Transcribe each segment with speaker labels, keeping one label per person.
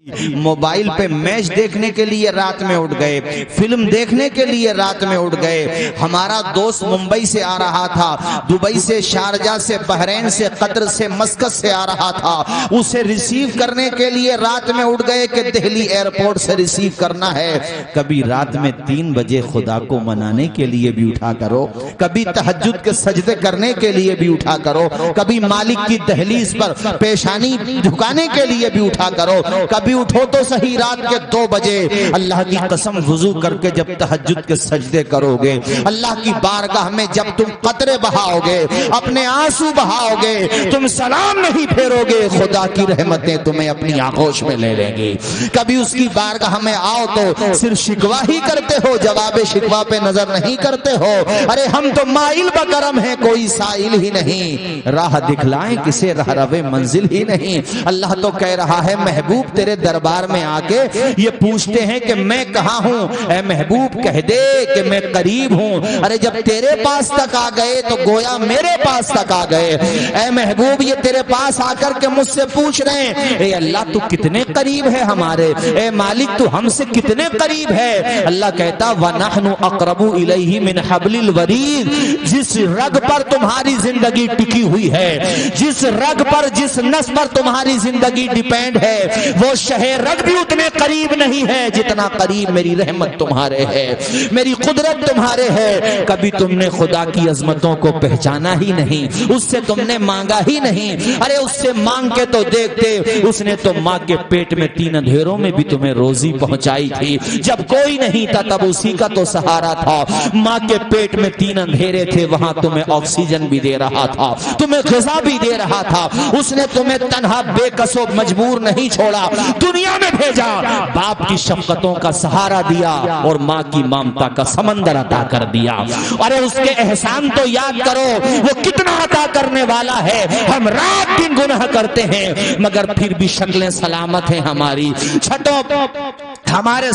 Speaker 1: Mobile پہ match دیکھنے کے لیے رات میں اٹھ گئے، فلم دیکھنے کے لیے رات میں اٹھ گئے۔ ہمارا دوست ممبئی سے آ رہا تھا، دبئی سے، شارجہ سے، بحرین سے، قطر سے، مسقط سے آ رہا تھا، اسے ریسیو کرنے کے لیے رات میں اٹھ گئے کہ دہلی ایئرپورٹ سے ریسیو کرنا ہے۔ کبھی رات میں 3 بجے خدا کو منانے کے لیے بھی اٹھا کرو، کبھی تہجد کے سجدے کرنے کے لیے بھی اٹھا کرو، کبھی مالک کی دہلیز پر پیشانی جھکانے کے لیے بھی اٹھا کرو، کبھی اٹھو تو صحیح رات کے 2 بجے اللہ کی قسم وضو کر کے جب تہجد کے سجدے کرو گے، اللہ کی بارگاہ میں جب تم قطرے بہاؤ گے، اپنے آنسو بہاؤ گے، تم سلام نہیں پھیرو گے، خدا کی رحمتیں تمہیں اپنی آغوش میں لے لیں گی۔ کبھی اس کی بارگاہ میں آؤ تو صرف شکوہ ہی کرتے ہو، جواب شکوہ پہ نظر نہیں کرتے ہو۔ ارے ہم تو مائل بکرم ہیں، کوئی سائل ہی نہیں، راہ دکھلائیں کسے رہ روے منزل ہی نہیں۔ اللہ تو کہہ رہا ہے محبوب تیرے دربار میں آ کے یہ پوچھتے ہیں کہ میں کہاں ہوں، اے محبوب کہہ دے کہ میں قریب ہوں۔ ارے جب تیرے پاس تک آ گئے تو گویا میرے پاس تک آ گئے۔ اے محبوب یہ تیرے پاس آ کر کے مجھ سے پوچھ رہے ہیں اے اللہ تو کتنے قریب ہے ہمارے، اے مالک تو ہم سے کتنے قریب ہے۔ اللہ کہتا وَنَحْنُ أَقْرَبُ إِلَيْهِ مِنْ حَبْلِ الْوَرِيدِ، جس رگ پر تمہاری زندگی ٹکی ہوئی ہے، جس رگ پر، جس نس پر تمہاری زندگی ڈیپینڈ ہے، وہ شہ رگ بھی اتنے قریب نہیں ہے جتنا قریب میری رحمت تمہارے ہے، میری قدرت تمہارے ہے۔ کبھی تم نے خدا کی عظمتوں کو پہچانا ہی نہیں، اس سے تم نے مانگا ہی نہیں۔ ارے اس سے مانگ کے تو دیکھتے، اس نے تو ماں کے پیٹ میں 3 اندھیروں میں بھی تمہیں روزی پہنچائی تھی، جب کوئی نہیں تھا تب اسی کا تو سہارا تھا۔ ماں کے پیٹ میں 3 اندھیرے تھے، وہاں تمہیں آکسیجن بھی دے رہا تھا، تمہیں غذا بھی دے رہا تھا، اس نے تمہیں تنہا بے کس و مجبور نہیں چھوڑا، دنیا میں بھیجا، باپ کی شفقتوں کا سہارا دیا اور ماں کی ممتا کا سمندر عطا کر دیا۔ ارے اس کے احسان تو یاد کرو، وہ کتنا عطا کرنے والا ہے۔ ہم رات دن گناہ کرتے ہیں مگر پھر بھی شکلیں سلامت ہیں ہماری، چھتوں ہمارے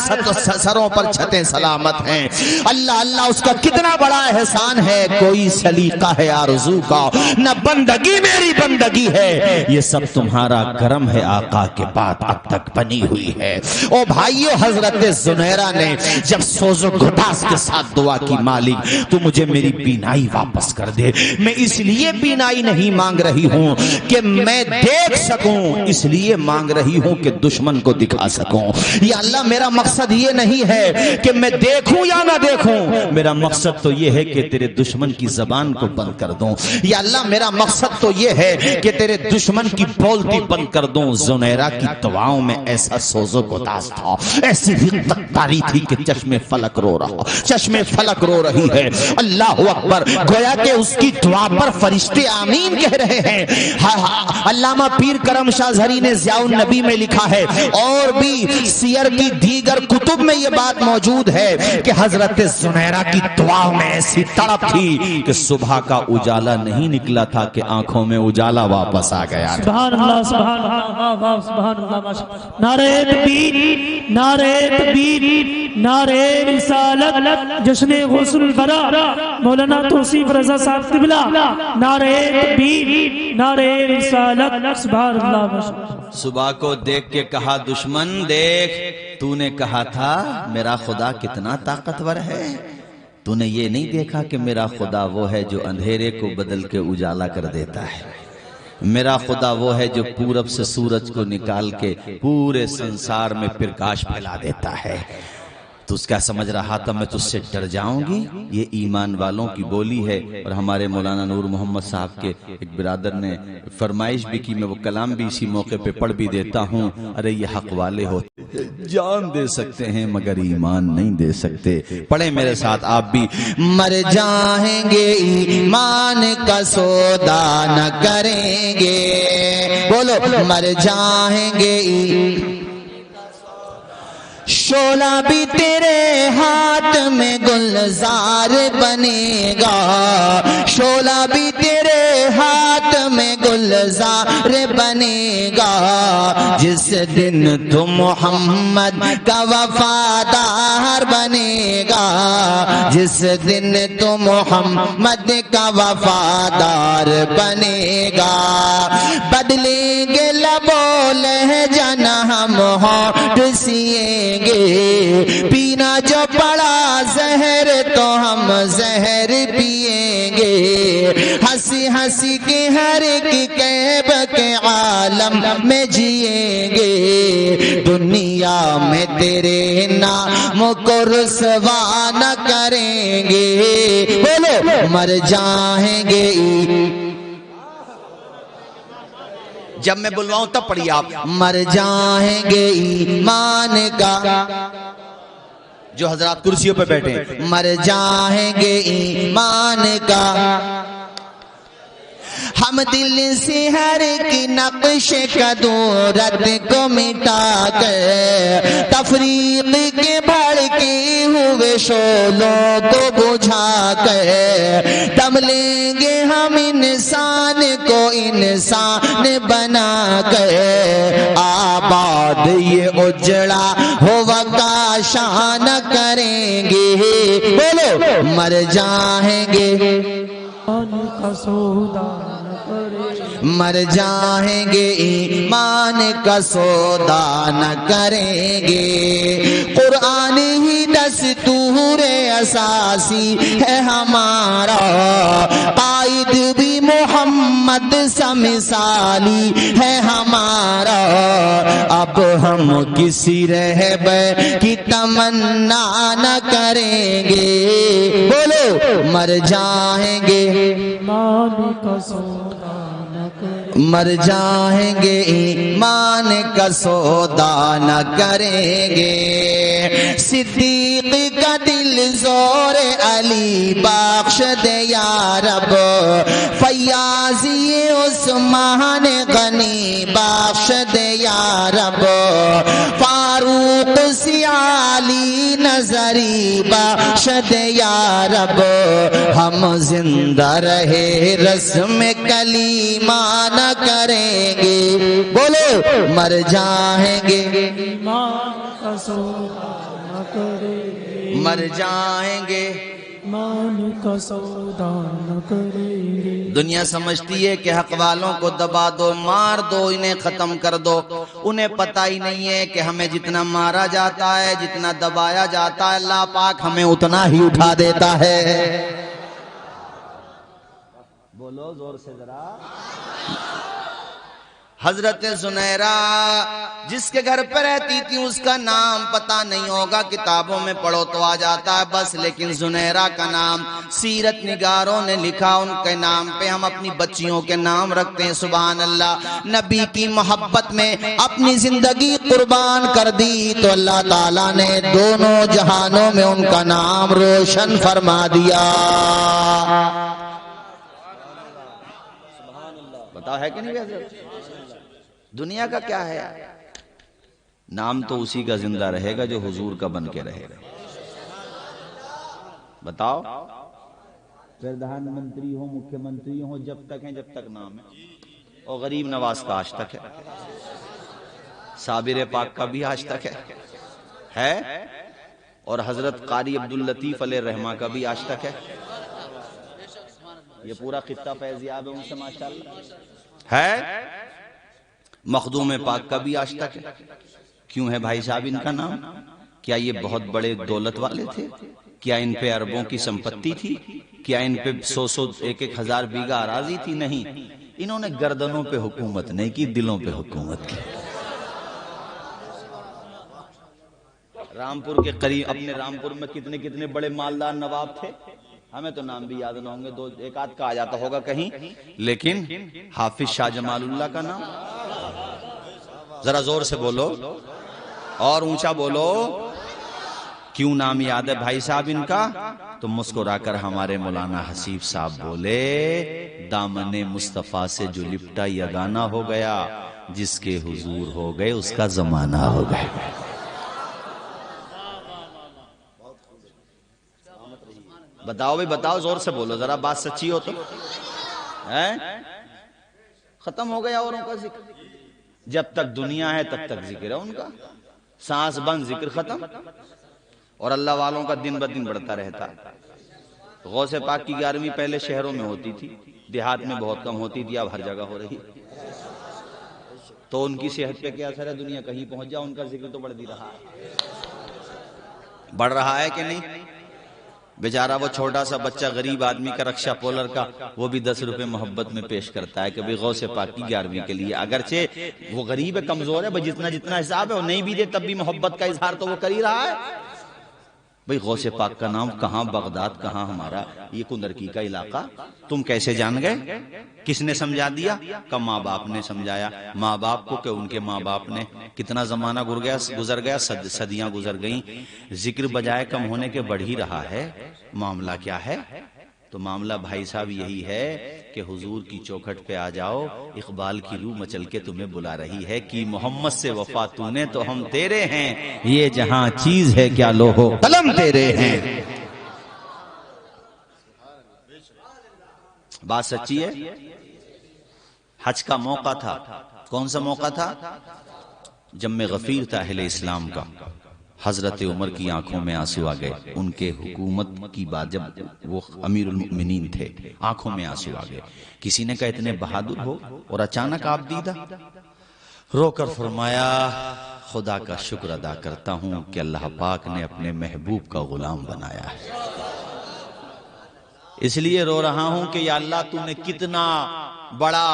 Speaker 1: سروں پر چھتیں سلامت ہیں۔ اللہ اللہ اس کا کتنا بڑا احسان ہے، کوئی سلیقہ ہے آرزو کا، نہ بندگی میری بندگی ہے، یہ سب تمہارا کرم ہے آقا کے بعد اب تک بنی ہوئی ہے۔ او بھائیو، حضرت زنیرہ نے جب سوز و گداز کے ساتھ دعا کی مالک تو مجھے میری بینائی واپس کر دے، میں اس لیے بینائی نہیں مانگ رہی ہوں کہ میں دیکھ سکوں، اس لیے مانگ رہی ہوں کہ دشمن کو دکھا سکوں۔ یا اللہ میرا مقصد یہ نہیں ہے کہ میں دیکھوں یا نہ دیکھوں، میرا مقصد تو یہ ہے کہ تیرے دشمن کی زبان کو بند کر دوں۔ یا اللہ میرا مقصد تو یہ ہے کہ تیرے دشمن کی بولتی بند کر دوں۔ زنیرہ کی دعاؤں میں ایسا سوز و گداز تھا، ایسی رقت تاری تھی کہ چشم فلک رو رہا، چشم فلک رو رہی ہے۔ اللہ اکبر، گویا کہ اس کی دعا پر فرشتے آمین کہہ رہے ہیں۔ علامہ پیر کرم شاہ زہری نے ضیاء النبی میں لکھا ہے، اور بھی سیر کی دیگر کتب میں یہ بات موجود ہے کہ حضرت زنیرہ کی دعا میں ایسی تڑپ تھی کہ صبح کا اجالا نہیں نکلا تھا کہ آنکھوں میں اجالا واپس آ گیا۔
Speaker 2: سبحان اللہ، سبحان اللہ، سبحان اللہ۔ نعرہ تکبیر، نعرہ تکبیر، نعرہ رسالت، جشن غسل البراء، مولانا توصیف رضا صاحب قبلہ، نعرہ تکبیر، نعرہ رسالت، سبحان اللہ۔
Speaker 1: صبح کو دیکھ کے کہا دشمن دیکھ، تو نے کہا تھا میرا خدا کتنا طاقتور ہے، تو نے یہ نہیں دیکھا کہ میرا خدا وہ ہے جو اندھیرے کو بدل کے اجالا کر دیتا ہے، میرا خدا وہ ہے جو پورب سے سورج کو نکال کے پورے سنسار میں پرکاش پھیلا دیتا ہے۔ تو اس کا سمجھ رہا تھا میں تجھ سے ڈر جاؤں گی، یہ ایمان والوں کی بولی ہے۔ اور ہمارے مولانا نور محمد صاحب کے ایک برادر نے فرمائش بھی کی، میں وہ کلام بھی اسی موقع پہ پڑھ بھی دیتا ہوں۔ ارے یہ حق والے ہوتے جان دے سکتے ہیں مگر ایمان نہیں دے سکتے۔ پڑھیں میرے ساتھ آپ بھی، مر جائیں گے ایمان کا سودا نہ کریں گے، بولو مر جائیں گے شعلہ بھی تیرے ہاتھ میں گلزار بنے گا، شعلہ بھی تیرے ہاتھ میں گلزار بنے گا، جس دن تو محمد کا وفادار بنے گا، جس دن تو محمد کا وفادار بنے گا، بدلیں گے لب و لہجہ نہ ہم ہونٹ سیئیں گے، پینا جو پڑا زہر تو ہم زہر پیئیں گے، ہنسی ہنسی کے ہر ایک کیب کے عالم میں جیئیں گے، دنیا میں تیرے نام کو رسوا نہ کریں گے، بولو مر جائیں گے۔ جب میں بلواؤں تب پڑھیے آپ، مر جائیں گے ایمان کا، جو حضرات کرسیوں پہ بیٹھے ہیں، مر جائیں گے ایمان کا، ہم دل سے ہر ایک نقش کدورت کو مٹا کر، تفریق کے بھڑکے ہوئے شعلوں کو بجھا کر، دم لیں گے ہم انسان کو انسان بنا کر، آباد یہ اجڑا ہوا کاشا نہ کریں گے، بولو مر جائیں گے،
Speaker 2: کا سودا نہ کرے،
Speaker 1: مر جائیں گے ایمان کا سودا نہ کریں گے، قرآن ہی دستور اساسی ہے ہمارا، قائد بھی محمد سا مثالی ہے ہمارا، اب ہم کسی رہبر کی تمنا نہ کریں گے، بولو مر جائیں گے،
Speaker 2: ایمان کا سودا نہ کرے،
Speaker 1: مر جائیں گے ایمان کا سودا نہ کریں گے، صدیق کا دل زور علی بخش دے یا رب، فیاضی عثمان غنی بخش دے یا رب، فاروق سی علی نظری بخش دے یا رب، ہم زندہ رہے رسم کلیمہ نہ کریں گے، بولو مر جائیں گے،
Speaker 2: ایمان کا سودا نہ کرے،
Speaker 1: مر جائیں گے،
Speaker 2: ایمان کا سودا نہ کریں گے۔
Speaker 1: دنیا سمجھتی ہے کہ حق والوں کو دبا دو، مار دو، انہیں ختم کر دو، انہیں پتہ ہی نہیں ہے کہ ہمیں جتنا مارا جاتا ہے، جتنا دبایا جاتا ہے، اللہ پاک ہمیں اتنا ہی اٹھا دیتا ہے، بولو زور سے ذرا۔ حضرت زنیرہ جس کے گھر پہ رہتی تھی اس کا نام پتہ نہیں ہوگا، کتابوں میں پڑھو تو آ جاتا ہے بس، لیکن زنیرہ کا نام سیرت نگاروں نے لکھا، ان کے نام پہ ہم اپنی بچیوں کے نام رکھتے ہیں، سبحان اللہ، نبی کی محبت میں اپنی زندگی قربان کر دی تو اللہ تعالیٰ نے دونوں جہانوں میں ان کا نام روشن فرما دیا، بتاؤ ہے کہ نہیں حضرت؟ دنیا کا کیا ہے، نام تو اسی کا زندہ رہے گا جو حضور کا بن کے رہے گا، بتاؤ، پردھان منتری ہو، مکھیہ منتری ہو، جب تک ہیں جب تک نام ہے، اور غریب نواز کا آج تک ہے، صابر پاک کا بھی آج تک ہے، اور حضرت قاری عبداللطیف علیہ الرحمہ کا بھی آج تک ہے، یہ پورا خطہ فیضیاب ہے ان سے ماشاءاللہ ہے، مخدوم پاک کا بھی آج تک ہے، کیوں ہے بھائی صاحب ان کا نام؟ کیا یہ بہت بڑے دولت والے تھے؟ کیا ان پہ اربوں کی سمپتی تھی؟ کیا ان پہ 100 1 ہزار بیگہ اراضی تھی؟ نہیں، انہوں نے گردنوں پہ حکومت نہیں کی، دلوں پہ حکومت کی، رامپور کے قریب، اپنے رامپور میں کتنے کتنے بڑے مالدار نواب تھے، ہمیں تو نام بھی یاد نہ ہوں گے، 2 1 آدھ کا آ جاتا ہوگا کہیں، لیکن حافظ شاہ جمال اللہ کا نام، ذرا زور سے بولو اور اونچا بولو، کیوں نام یاد ہے بھائی صاحب ان کا؟ تو مسکرا کر ہمارے مولانا حسیب صاحب بولے، دامن مصطفیٰ سے جو لپٹا یگانہ ہو گیا، جس کے حضور ہو گئے اس کا زمانہ ہو گئے، بتاؤ بھی بتاؤ، زور سے بولو ذرا، بات سچی ہو تو، ختم ہو گیا اوروں کا ذکر، جب تک دنیا ہے تب تک ذکر ہے ان کا، سانس بند ذکر ختم، اور اللہ والوں کا دن بدن بڑھتا رہتا۔ غوث پاک کی 11ویں پہلے شہروں میں ہوتی تھی، دیہات میں بہت کم ہوتی تھی، اب ہر جگہ ہو رہی، تو ان کی صحت پہ کیا اثر ہے؟ دنیا کہیں پہنچ جاؤ، ان کا ذکر تو بڑھ بھی رہا ہے، بڑھ رہا ہے کہ نہیں؟ بیچارہ وہ چھوٹا سا بچہ غریب آدمی کا رکشہ پولر کا، وہ بھی 10 روپے محبت میں پیش کرتا ہے کہ بھئی غوث پاک کی 11ویں کے لیے، اگرچہ وہ غریب ہے، کمزور ہے، بھئی جتنا حساب ہے وہ نہیں بھی دے تب بھی محبت کا اظہار تو وہ کر ہی رہا ہے۔ بھئی غوث پاک کا نام کہاں بغداد، کہاں ہمارا یہ کندرکی کا علاقہ، تم کیسے جان گئے؟ کس نے سمجھا دیا؟ کہ ماں باپ نے سمجھایا، ماں باپ کو کہ ان کے ماں باپ نے۔ کتنا زمانہ گزر گیا، صدیاں گزر گئیں، ذکر بجائے کم ہونے کے بڑھ ہی رہا ہے۔ معاملہ کیا ہے؟ تو معاملہ بھائی صاحب یہی ہے کہ حضور کی چوکھٹ پہ آ جاؤ، اقبال کی روح مچل کے تمہیں بلا رہی ہے کہ محمد سے وفا تو نے تو ہم تیرے ہیں، یہ جہاں چیز ہے کیا لوح و قلم تیرے ہیں۔ بات سچی ہے۔ حج کا موقع تھا، کون سا موقع تھا؟ جم غفیر تھا اہل اسلام کا۔ حضرت عمر کی آنکھوں میں آنسو آ گئے، ان کے حکومت کی بات، جب وہ امیر المؤمنین تھے، آنکھوں میں آنسو آ گئے۔ کسی نے کہا اتنے بہادر ہو اور اچانک آپ دیدہ؟ رو کر فرمایا خدا کا شکر ادا کرتا ہوں کہ اللہ پاک نے اپنے محبوب کا غلام بنایا ہے، اس لیے رو رہا ہوں کہ یا اللہ تو نے کتنا بڑا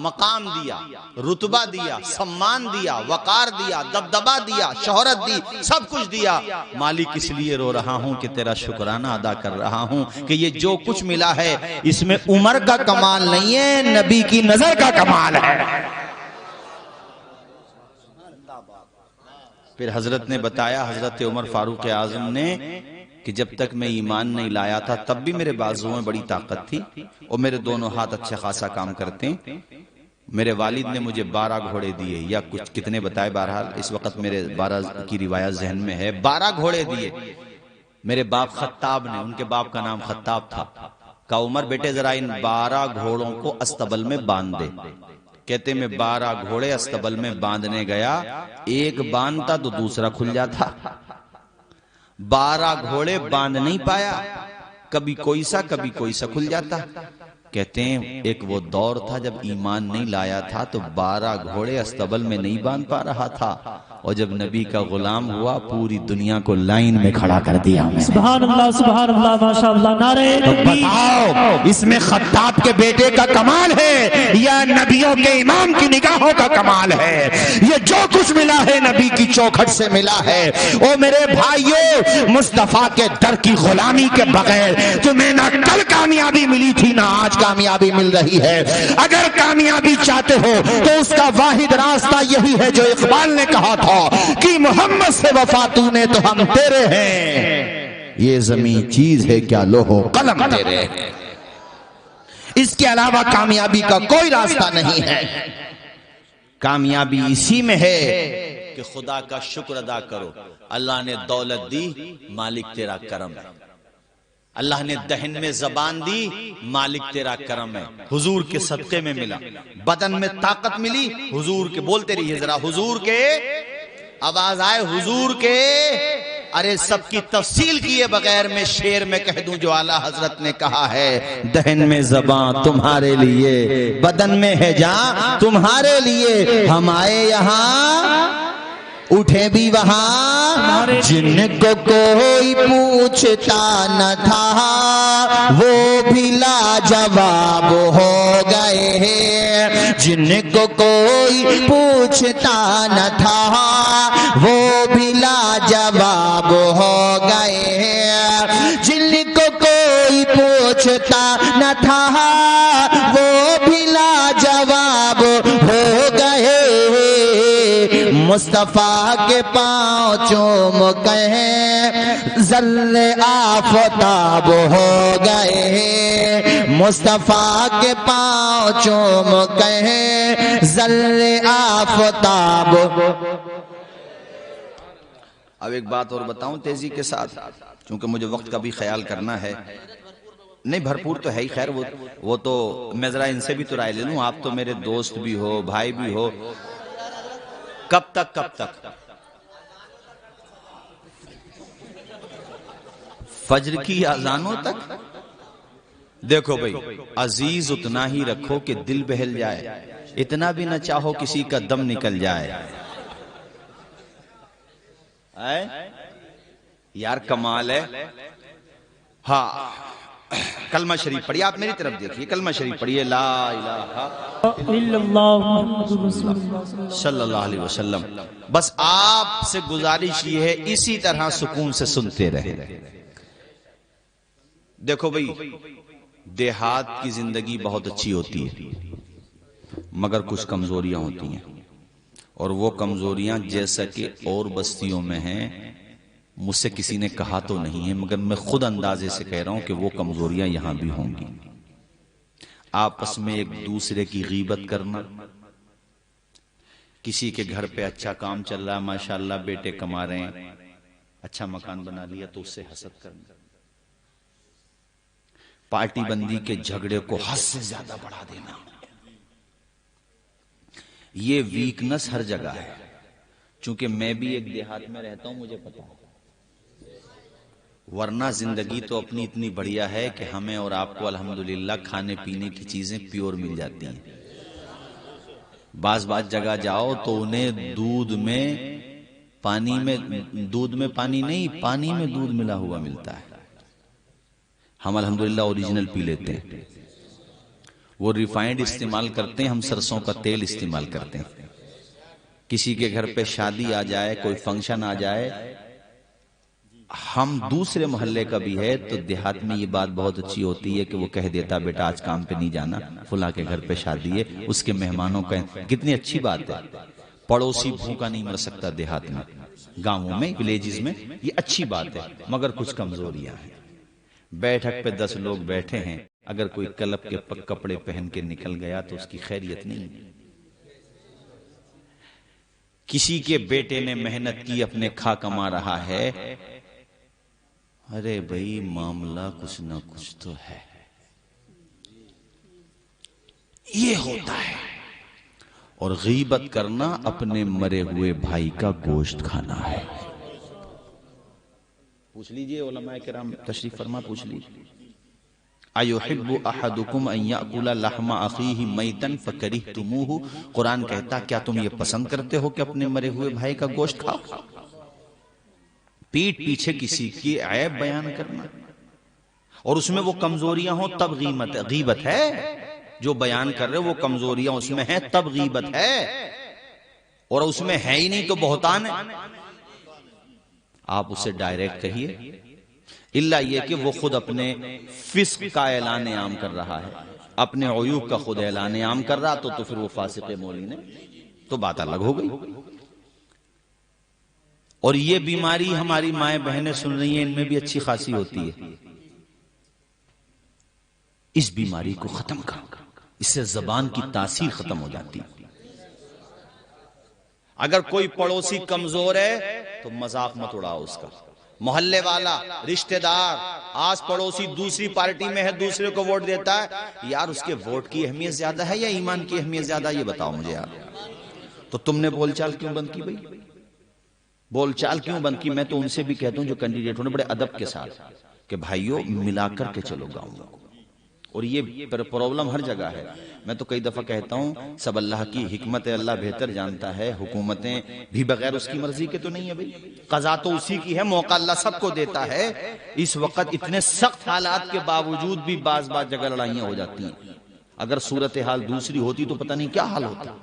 Speaker 1: مقام دیا، رتبہ دیا، سمان دیا، وقار دیا، دبدبہ دیا، شہرت دی، سب کچھ دیا۔ مالک اس لیے رو رہا ہوں کہ تیرا شکرانہ ادا کر رہا ہوں کہ یہ جو کچھ ملا ہے اس میں عمر کا کمال نہیں ہے، نبی کی نظر کا کمال ہے۔ پھر حضرت نے بتایا، حضرت عمر فاروق اعظم نے، کہ جب تک میں ایمان نہیں لایا تھا تب بھی میرے بازوں میں بڑی طاقت تھی اور میرے دونوں ہاتھ اچھا خاصا کام کرتے ہیں۔ میرے والد نے مجھے 12 گھوڑے دیے، یا کچھ کتنے بتائے، بہرحال اس وقت میرے 12 کی روایت ذہن میں ہے، 12 گھوڑے دیے میرے باپ خطاب نے، ان کے باپ کا نام خطاب تھا۔ کہا عمر بیٹے ذرا ان 12 گھوڑوں کو استبل میں باندھ دے۔ کہتے میں 12 گھوڑے استبل میں باندھنے گیا، ایک باندھتا تو دوسرا کھل جاتا، 12 گھوڑے باندھ نہیں پایا، کبھی کوئی سا کبھی کوئی سا کھل جاتا۔ کہتے ہیں ایک وہ دور تھا جب ایمان نہیں لایا تھا تو 12 گھوڑے استبل میں نہیں باندھ پا رہا تھا، اور جب نبی کا غلام ہوا پوری دنیا کو لائن میں کھڑا کر دیا۔
Speaker 2: سبحان اللہ ماشاءاللہ، نعرہ تکبیر۔
Speaker 1: بتاؤ اس میں خطاب کے بیٹے کا کمال ہے یا نبیوں کے امام کی نگاہوں کا کمال ہے؟ یہ جو کچھ ملا ہے نبی کی چوکھٹ سے ملا ہے۔ او میرے بھائیو، مصطفیٰ کے در کی غلامی کے بغیر تمہیں نہ کل کامیابی ملی تھی نہ آج کامیابی مل رہی ہے۔ اگر کامیابی چاہتے ہو تو اس کا واحد راستہ یہی ہے جو اقبال نے کہا تھا کہ محمد سے وفا تو نے تو ہم تیرے ہیں، یہ زمین چیز ہے کیا لوح و قلم تیرے ہیں۔ اس کے علاوہ کامیابی کا کوئی راستہ نہیں ہے۔ کامیابی اسی میں ہے کہ خدا کا شکر ادا کرو۔ اللہ نے دولت دی، مالک تیرا کرم ہے۔ اللہ نے دہن میں زبان دی، مالک تیرا کرم ہے۔ حضور کے صدقے میں ملا، بدن میں طاقت ملی، حضور کے، بولتے رہیے ذرا، حضور کے، آواز آئے حضور کے۔ ارے سب کی تفصیل کیے بغیر میں شعر میں کہہ دوں جو اعلیٰ حضرت نے کہا ہے، دہن میں زبان تمہارے لیے، بدن میں ہے جان تمہارے لیے، ہم آئے یہاں اٹھے بھی وہاں، جن کو کوئی پوچھتا نہ تھا وہ بھی لاجواب ہو گئے ہیں، جن کو کوئی پوچھتا نہ تھا وہ بھی لاجواب ہو گئے ہیں، جن کو کوئی پوچھتا نہ تھا وہ بھی لاجواب ہو گئے، مصطفیٰ کے پاؤں چوم کہیں ذرے آفتاب ہو گئے، مصطفیٰ کے پاؤں چوم کہیں ذرے آفتاب۔ اب ایک بات اور بتاؤں تیزی کے ساتھ، چونکہ مجھے وقت کا بھی خیال کرنا ہے، نہیں بھرپور تو ہے ہی، خیر وہ تو میں ذرا ان سے بھی تو رائے لے لوں، آپ تو میرے دوست بھی ہو، بھائی بھی ہو۔ کب تک فجر کی اذانوں تک؟ دیکھو بھائی، عزیز اتنا ہی رکھو کہ دل بہل جائے، اتنا بھی نہ چاہو کسی کا دم نکل جائے۔ یار کمال ہے۔ ہاں کلمہ شریف پڑھیے، آپ میری طرف دیکھیے، کلمہ شریف پڑھیے، لا الہ
Speaker 2: الا اللہ محمد رسول اللہ
Speaker 1: صلی اللہ علیہ وسلم۔ بس آپ سے گزارش یہ ہے اسی طرح سکون سے سنتے رہے۔ دیکھو بھئی، دیہات کی زندگی بہت اچھی ہوتی ہے مگر کچھ کمزوریاں ہوتی ہیں، اور وہ کمزوریاں جیسا کہ اور بستیوں میں ہیں، مجھ سے کسی نے کہا تو نہیں ہے مگر میں خود اندازے سے کہہ رہا ہوں کہ وہ کمزوریاں یہاں بھی ہوں گی۔ آپس میں ایک دوسرے کی غیبت کرنا، کسی کے گھر پہ اچھا کام چل رہا ہے، ماشاءاللہ بیٹے کما رہے ہیں، اچھا مکان بنا لیا تو اس سے حسد کرنا، پارٹی بندی کے جھگڑے کو حد سے زیادہ بڑھا دینا، یہ ویکنس ہر جگہ ہے۔ چونکہ میں بھی ایک دیہات میں رہتا ہوں، مجھے پتا ہے، ورنہ زندگی تو اپنی اتنی بڑھیا ہے کہ ہمیں اور آپ کو الحمدللہ کھانے پینے کی چیزیں پیور مل جاتی ہیں۔ بعض جگہ جاؤ تو انہیں دودھ میں پانی نہیں، پانی میں دودھ ملا ہوا ملتا ہے۔ ہم الحمدللہ اوریجنل پی لیتے ہیں، وہ ریفائنڈ استعمال کرتے ہیں، ہم سرسوں کا تیل استعمال کرتے ہیں۔ کسی کے گھر پہ شادی آ جائے، کوئی فنکشن آ جائے، ہم دوسرے محلے کا بھی ہے تو دیہات میں یہ بات بہت اچھی ہوتی ہے کہ وہ کہہ دیتا بیٹا آج کام پہ نہیں جانا، فلاں کے گھر پہ شادی ہے، اس کے مہمانوں کا۔ کتنی اچھی بات ہے، پڑوسی بھوکا نہیں مر سکتا دیہات میں، گاؤں میں، ولیجز میں، یہ اچھی بات ہے مگر کچھ کمزوریاں ہیں۔ بیٹھک پہ 10 لوگ بیٹھے ہیں، اگر کوئی کلب کے کپڑے پہن کے نکل گیا تو اس کی خیریت نہیں۔ کسی کے بیٹے نے محنت کی، اپنے کھا کما رہا ہے، ارے بھائی معاملہ کچھ نہ کچھ تو ہے، یہ ہوتا ہے۔ اور غیبت کرنا اپنے مرے ہوئے بھائی کا گوشت کھانا ہے۔ پوچھ لیجئے علماء کرام تشریف فرما، پوچھ لیجئے، اَيُحِبُّ أَحَدُكُمْ أَن يَأْكُلَ لَحْمَ أَخِيهِ مَيْتًا فَكَرِهْتُمُوهُ۔ قرآن کہتا کیا تم یہ پسند کرتے ہو کہ اپنے مرے ہوئے بھائی کا گوشت کھاؤ؟ پیٹ پیچھے کسی کی عیب بیان کرنا، اور اس میں وہ کمزوریاں ہوں تب غیبت ہے۔ جو بیان کر رہے وہ کمزوریاں اس میں ہیں تب غیبت ہے، اور اس میں ہے ہی نہیں تو بہتان ہے۔ آپ اسے ڈائریکٹ کہیے، الا یہ کہ وہ خود اپنے فسق کا اعلان عام کر رہا ہے، اپنے عیوب کا خود اعلان عام کر رہا تو پھر وہ فاسق مولین ہے، تو بات الگ ہو گئی۔ اور یہ بیماری ہماری مائیں بہنیں سن رہی ہیں، ان میں بھی اچھی خاصی ہوتی ہے۔ اس بیماری کو ختم کرو، اس سے زبان کی تاثیر ختم ہو جاتی۔ اگر کوئی پڑوسی کمزور ہے تو مذاق مت اڑاؤ اس کا، محلے والا، رشتہ دار، آس پڑوسی دوسری پارٹی میں ہے، دوسرے کو ووٹ دیتا ہے، یار اس کے ووٹ کی اہمیت زیادہ ہے یا ایمان کی اہمیت زیادہ؟ یہ بتاؤ مجھے یار۔ تو تم نے بول چال کیوں بند کی بھائی؟ بول چال کیوں بند کی؟ میں تو ان سے بھی کہتا ہوں جو کینڈیڈیٹ ہونے، بڑے ادب کے ساتھ کہ بھائیو ملا کر کے چلو گاؤں کو۔ اور یہ پرابلم ہر جگہ ہے۔ میں تو کئی دفعہ کہتا ہوں سب اللہ کی حکمت ہے، اللہ بہتر جانتا ہے، حکومتیں بھی بغیر اس کی مرضی کے تو نہیں ہے بھائی، قضا تو اسی کی ہے، موقع اللہ سب کو دیتا ہے۔ اس وقت اتنے سخت حالات کے باوجود بھی بعض جگہ لڑائیاں ہو جاتی ہیں، اگر صورتحال دوسری ہوتی تو پتہ نہیں کیا حال ہوتا۔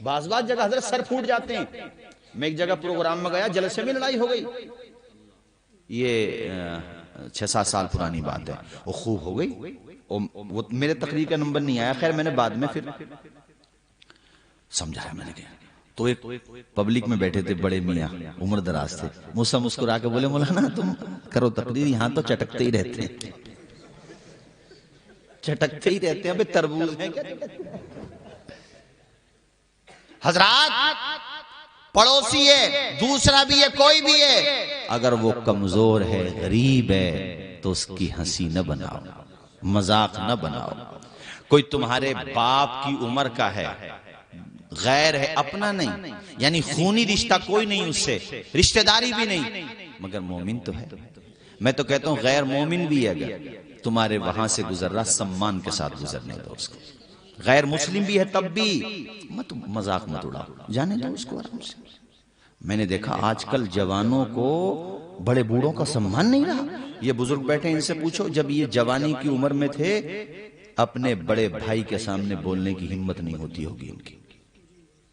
Speaker 1: بعض جگہ حضرت سر پھوٹ جاتے ہیں۔ میں ایک جگہ پروگرام میں گیا، جلسے میں لڑائی ہو گئی، یہ 6-7 سال پرانی بات ہے، وہ خوب ہو گئی، وہ میرے تقریر کا نمبر نہیں آیا، خیر میں نے بعد میں پھر سمجھایا، میں نے کہا تو ایک پبلک میں بیٹھے تھے بڑے میاں، عمر دراز تھے، مجھ سے مسکرا کے بولے مولانا تم کرو تقریر، یہاں تو چٹکتے ہی رہتے ہیں، چٹکتے ہی رہتے ہیں، ابھی تربوز ہیں کیا؟ حضرات پڑوسی ہے، دوسرا بھی ہے، کوئی بھی ہے، اگر وہ کمزور ہے، غریب ہے، تو اس کی ہنسی نہ بناؤ، مذاق نہ بناؤ۔ کوئی تمہارے باپ کی عمر کا ہے، غیر ہے، اپنا نہیں، یعنی خونی رشتہ کوئی نہیں اس سے، رشتہ داری بھی نہیں، مگر مومن تو ہے۔ میں تو کہتا ہوں غیر مومن بھی ہے اگر تمہارے وہاں سے گزر رہا سمان کے ساتھ گزرنے دو اس کو، غیر مسلم بھی ہے تب بھی مت مذاق مت اڑاؤ، جانے دو اس کو آرام سے۔ میں نے دیکھا آج کل جوانوں کو بڑے بوڑھوں کا سمان نہیں رہا۔ یہ بزرگ بیٹھے ان سے پوچھو جب یہ جوانی کی عمر میں تھے اپنے بڑے بھائی کے سامنے بولنے کی ہمت نہیں ہوتی ہوگی ان کی۔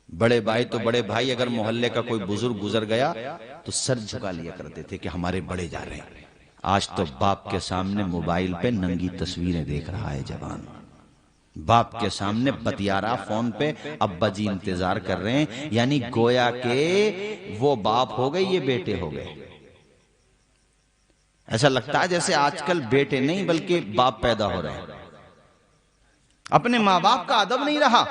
Speaker 1: بڑے بھائی تو بڑے بھائی، اگر محلے کا کوئی بزرگ گزر گیا تو سر جھکا لیا کرتے تھے کہ ہمارے بڑے جا رہے ہیں۔ آج تو باپ کے سامنے موبائل پہ ننگی تصویریں دیکھ رہا ہے جوان، باپ کے سامنے بتیا رہا فون پہ ابا جی انتظار کر رہے ہیں، یعنی گویا کہ وہ باپ ہو گئے یہ بیٹے ہو گئے۔ ایسا لگتا ہے جیسے آج کل بیٹے نہیں بلکہ باپ پیدا ہو رہے ہیں۔ اپنے ماں باپ کا ادب نہیں رہا۔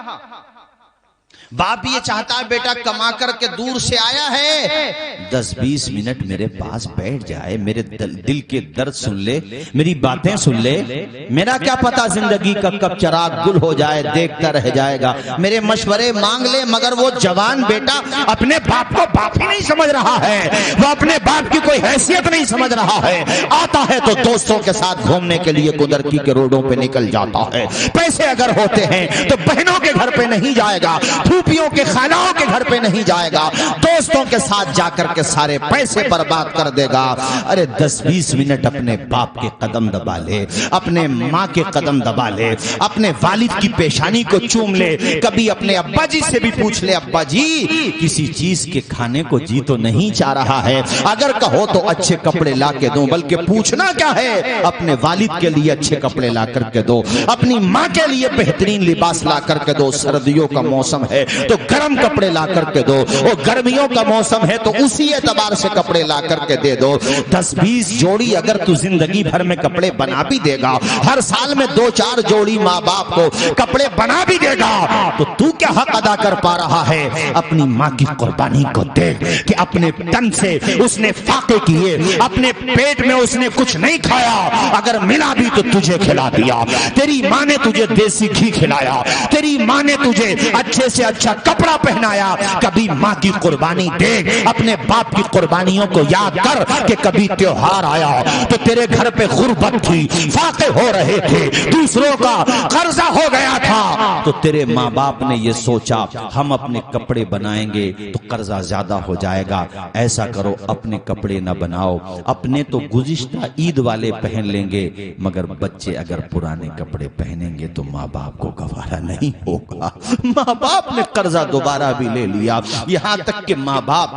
Speaker 1: باپ یہ چاہتا ہے بیٹا کما کر کے دور سے آیا ہے 10-20 منٹ میرے پاس بیٹھ جائے، میرے دل کے درد سن لے، میری باتیں سن لے۔ میرا کیا پتا زندگی کا کب چراغ گل ہو جائے، دیکھتا رہ جائے گا، میرے مشورے مانگ لے۔ مگر وہ جوان بیٹا اپنے باپ کو باپ ہی نہیں سمجھ رہا ہے، وہ اپنے باپ کی کوئی حیثیت نہیں سمجھ رہا ہے۔ آتا ہے تو دوستوں کے ساتھ گھومنے کے لیے قدرتی کے روڈوں پہ نکل جاتا ہے۔ پیسے اگر ہوتے ہیں تو بہنوں کے گھر پہ نہیں جائے گا، پھوپھیوں کے خالوں کے گھر پہ نہیں جائے گا، دوستوں کے ساتھ جا کر کے سارے پیسے برباد کر دے گا۔ ارے 10-20 منٹ اپنے باپ کے قدم دبا لے، اپنے ماں کے قدم دبا لے، اپنے والد کی پیشانی کو چوم لے، کبھی اپنے ابا جی سے بھی پوچھ لے ابا جی کسی چیز کے کھانے کو جی تو نہیں چاہ رہا ہے، اگر کہو تو اچھے کپڑے لا کے دوں، بلکہ پوچھنا کیا ہے اپنے والد کے لیے اچھے کپڑے لا کر کے دو، اپنی ماں کے لیے بہترین لباس لا کر کے دو۔ سردیوں کا موسم ہے تو گرم کپڑے لا کر کے دو، اور گرمیوں کا موسم ہے تو اسی اعتبار سے کپڑے لا کر کے دے دو۔ 10-20 جوڑی اگر تو زندگی بھر میں کپڑے بنا بھی دے گا، ہر سال میں 2-4 جوڑی ماں باپ کو کپڑے بنا بھی دے گا، تو کیا حق ادا کر پا رہا ہے؟ اپنی ماں کی قربانی کو دیکھ کہ اپنے تن سے اس نے فاقے کیے، اپنے پیٹ میں اس نے کچھ نہیں کھایا، اگر ملا بھی تو تجھے کھلا دیا۔ تیری ماں نے تجھے دیسی گھی کھلایا، تیری ماں نے تجھے اچھے سے اچھا کپڑا پہنایا۔ کبھی ماں کی قربانی دیکھ، اپنے باپ کی قربانیوں کو یاد کر کہ کبھی تیوہار آیا تو تیرے گھر پہ غربت تھی، فاقے ہو رہے تھے، دوسروں کا قرضہ ہو گیا تھا، تو تیرے ماں باپ نے یہ سوچا ہم اپنے کپڑے بنائیں گے تو قرضہ زیادہ ہو جائے گا، ایسا کرو اپنے کپڑے نہ بناؤ، اپنے تو گزشتہ عید والے پہن لیں گے، مگر بچے اگر پرانے کپڑے پہنیں گے تو ماں باپ کو گوارا نہیں ہوگا۔ ماں باپ نے قرضہ دوبارہ بھی لے لیا، یہاں تک کہ ماں باپ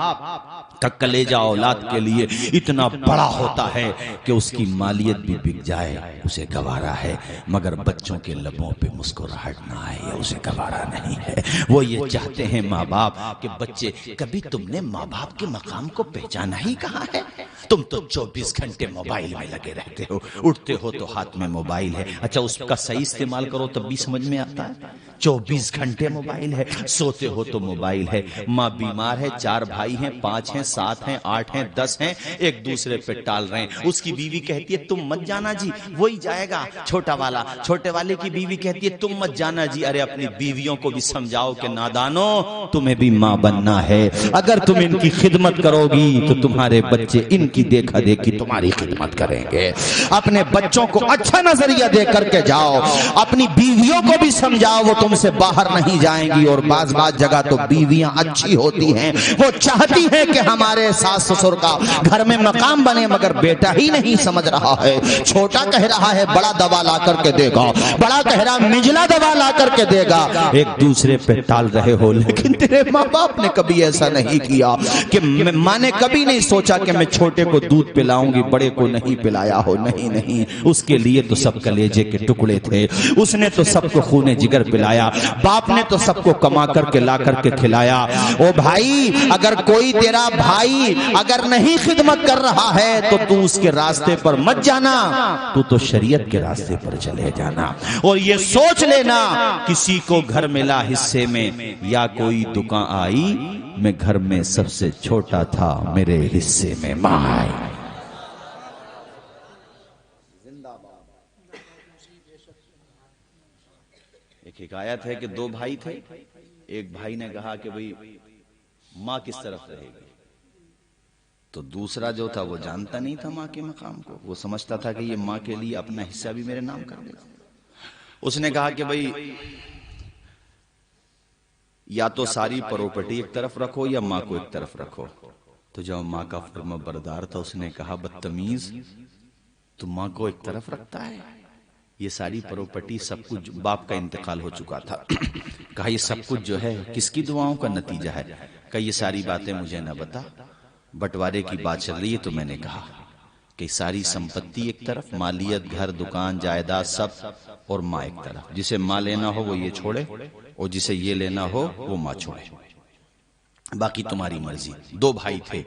Speaker 1: کا کلیجہ اولاد کے لیے اتنا بڑا ہوتا ہے کہ اس کی مالیت بھی بک جائے اسے گوارا ہے، مگر بچوں کے لبوں پہ مسکراہٹ نہ آئے اسے گوارا نہیں ہے۔ وہ یہ چاہتے ہیں ماں باپ کہ بچے، کبھی تم نے ماں باپ کے مقام کو پہچانا ہی کہاں ہے؟ تم تو 24 گھنٹے موبائل میں لگے رہتے ہو، اٹھتے ہو تو ہاتھ میں موبائل ہے۔ اچھا اس کا صحیح استعمال کرو تب بھی سمجھ میں آتا ہے؟ 24 گھنٹے موبائل ہے، سوتے ہو تو موبائل ہے، ماں بیمار ہے، 4 بھائی ہیں، 5 ہیں، 7 ہیں، 8 ہیں، 10 ہیں، ایک دوسرے پہ ٹال رہے ہیں۔ اس کی بیوی کہتی ہے تم مت جانا جی، وہی جائے گا چھوٹا والا، چھوٹے والے کی بیوی کہتی ہے تم مت جانا جی۔ ارے اپنی بیویوں کو بھی سمجھاؤ کہ نادانو تمہیں بھی ماں بننا ہے، اگر تم ان کی خدمت کرو گی تو تمہارے بچے ان کی دیکھا دیکھی تمہاری خدمت کریں گے۔ اپنے بچوں کو اچھا نظریہ دے کر کے جاؤ، اپنی بیویوں کو بھی سمجھاؤ وہ تم سے باہر نہیں جائیں گی۔ اور بعض جگہ تو بیویاں اچھی ہوتی ہیں، وہ چاہتی ہیں کہ ہمارے ساس سسر کا گھر میں مقام بنے، مگر بیٹا ہی نہیں سمجھ رہا ہے، چھوٹا کہہ رہا ہے بڑا دوا لا کر کے دے گا، بڑا کہہ رہا مجلا دوا لا کر کے دے گا، ایک دوسرے پہ ٹال رہے ہو۔ لیکن تیرے ماں باپ نے کبھی ایسا نہیں کیا کہ ماں نے کبھی نہیں سوچا کہ میں چھوٹے کو دودھ پلاؤں گی بڑے کو نہیں پلایا ہو، نہیں نہیں، اس کے لیے تو سب کلیجے کے ٹکڑے تھے، اس نے تو سب کو خون جگر پلایا، باپ نے تو سب کو کما کر کے لا کر کے کھلایا۔ او بھائی اگر کوئی تیرا بھائی اگر نہیں خدمت کر رہا ہے تو اس کے راستے پر مت جانا، تو شریعت کے راستے پر چلے جانا، اور یہ سوچ لینا کسی کو گھر ملا حصے میں یا کوئی دکان آئی، میں گھر میں سب سے چھوٹا تھا میرے حصے میں ماں آئی۔ ایک حکایت ہے کہ 2 بھائی تھے، ایک بھائی نے کہا کہ بھئی ماں کس طرف رہے گی، تو دوسرا جو تھا وہ جانتا نہیں تھا ماں کے مقام کو، وہ سمجھتا تھا کہ یہ ماں کے لیے اپنا حصہ بھی میرے نام کر دے گا۔ اس نے کہا کہ بھئی یا تو ساری پراپرٹی ایک طرف رکھو یا ماں کو ایک طرف رکھو۔ تو جب ماں کا فرما بردار تھا اس نے کہا بدتمیز، تو ماں کو ایک طرف رکھتا ہے؟ یہ ساری پراپرٹی سب کچھ، باپ کا انتقال ہو چکا تھا، کہا یہ سب کچھ جو ہے کس کی دعاؤں کا نتیجہ ہے؟ کہا یہ ساری باتیں مجھے نہ بتا، بٹوارے کی بات چل رہی ہے تو میں نے کہا کہ ساری سمپتی ایک طرف، مالیت، گھر، دکان، جائیداد سب، اور ماں ایک طرف، جسے ماں لینا ہو وہ یہ چھوڑے اور جسے یہ لینا ہو وہ ماں چھوڑے، باقی تمہاری مرضی۔ دو بھائی تھے،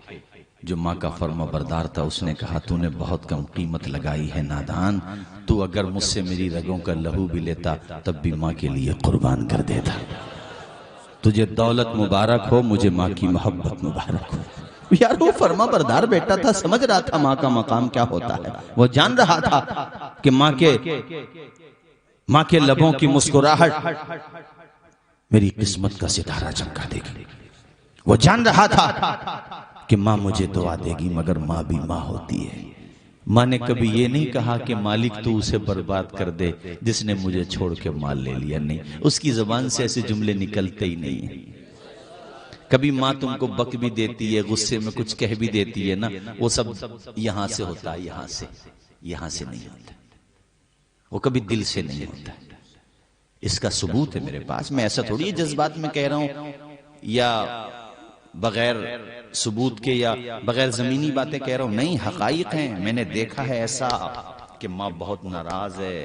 Speaker 1: جو ماں کا فرما بردار تھا اس نے کہا تو نے بہت کم قیمت لگائی ہے نادان، تو اگر مجھ سے میری رگوں کا لہو بھی لیتا تب بھی ماں کے لیے قربان کر دیتا۔ تجھے دولت مبارک ہو، مجھے ماں کی محبت مبارک ہو۔ یار وہ فرما بردار بیٹا تھا، سمجھ رہا تھا ماں کا مقام کیا ہوتا ہے، وہ جان رہا تھا کہ ماں کے لبوں کی مسکراہٹ میری قسمت کا ستارہ چمکا دے گی، وہ جان رہا تھا کہ ماں مجھے دعا دے گی، مگر ماں بھی ماں ہوتی ہے۔ ماں نے کبھی یہ نہیں کہا کہ مالک تو اسے برباد کر دے جس نے مجھے چھوڑ کے مال لے لیا، نہیں، اس کی زبان سے ایسے جملے نکلتے ہی نہیں ہیں۔ کبھی ماں تم کو بک بھی دیتی ہے، غصے میں کچھ کہہ بھی دیتی ہے نا، وہ سب یہاں سے ہوتا ہے، یہاں سے نہیں ہوتا، وہ کبھی دل سے نہیں ہوتا۔ اس کا ثبوت ہے میرے پاس، میں ایسا تھوڑی جذبات میں کہہ رہا ہوں یا بغیر ثبوت کے یا بغیر زمینی باتیں کہہ رہا ہوں، نہیں، حقائق ہیں۔ میں نے دیکھا ہے ایسا کہ ماں بہت ناراض ہے،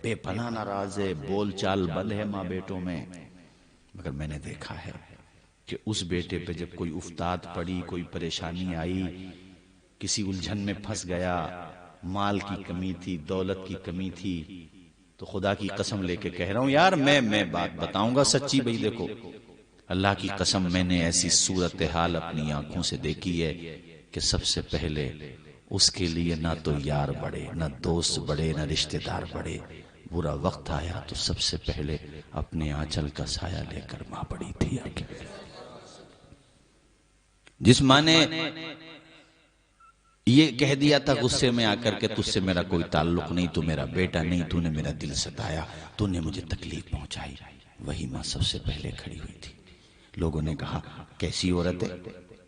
Speaker 1: بے پناہ ناراض ہے، بول چال بند ہے ماں بیٹوں میں، مگر میں نے دیکھا ہے کہ اس بیٹے پہ جب کوئی افتاد پڑی، کوئی پریشانی آئی، کسی الجھن میں پھنس گیا، مال کی کمی تھی، دولت کی کمی تھی، تو خدا کی قسم لے کے کہہ رہا ہوں یار، میں بات بتاؤں گا سچی، بھئی دیکھو اللہ کی قسم میں نے ایسی صورتحال اپنی آنکھوں سے دیکھی ہے کہ سب سے پہلے اس کے لیے نہ تو یار بڑے، نہ دوست بڑے، نہ رشتہ دار بڑے، برا وقت آیا تو سب سے پہلے اپنے آنچل کا سایہ لے کر ماں پڑی تھی۔ جس ماں نے یہ کہہ دیا تھا غصے میں آ کر کے تجھ سے میرا کوئی تعلق نہیں، تو میرا بیٹا نہیں، تو نے میرا دل ستایا، تو نے مجھے تکلیف پہنچائی، وہی ماں سب سے پہلے کھڑی ہوئی تھی۔ لوگوں نے کہا کیسی عورت ہے،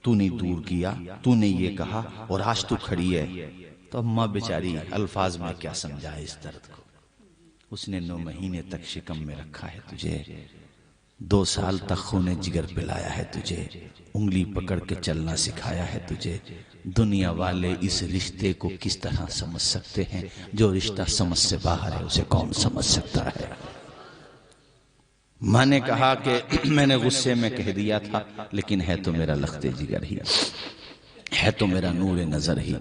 Speaker 1: تو نے دور کیا، تو نے یہ کہا اور آج تو کھڑی ہے۔ تو اب ماں بیچاری الفاظ میں کیا سمجھائے اس درد کو۔ اس نے 9 مہینے تک شکم میں رکھا ہے تجھے، 2 سال تک خون جگر پلایا ہے تجھے، انگلی پکڑ کے چلنا سکھایا ہے تجھے۔ دنیا والے اس رشتے کو کس طرح سمجھ سکتے ہیں؟ جو رشتہ سمجھ سے باہر ہے اسے کون سمجھ سکتا ہے؟ ماں نے کہا کہ میں نے غصے میں کہہ دیا تھا، لیکن ہے تو میرا لخت جگر ہی، ہے تو میرا نور نظر ہی۔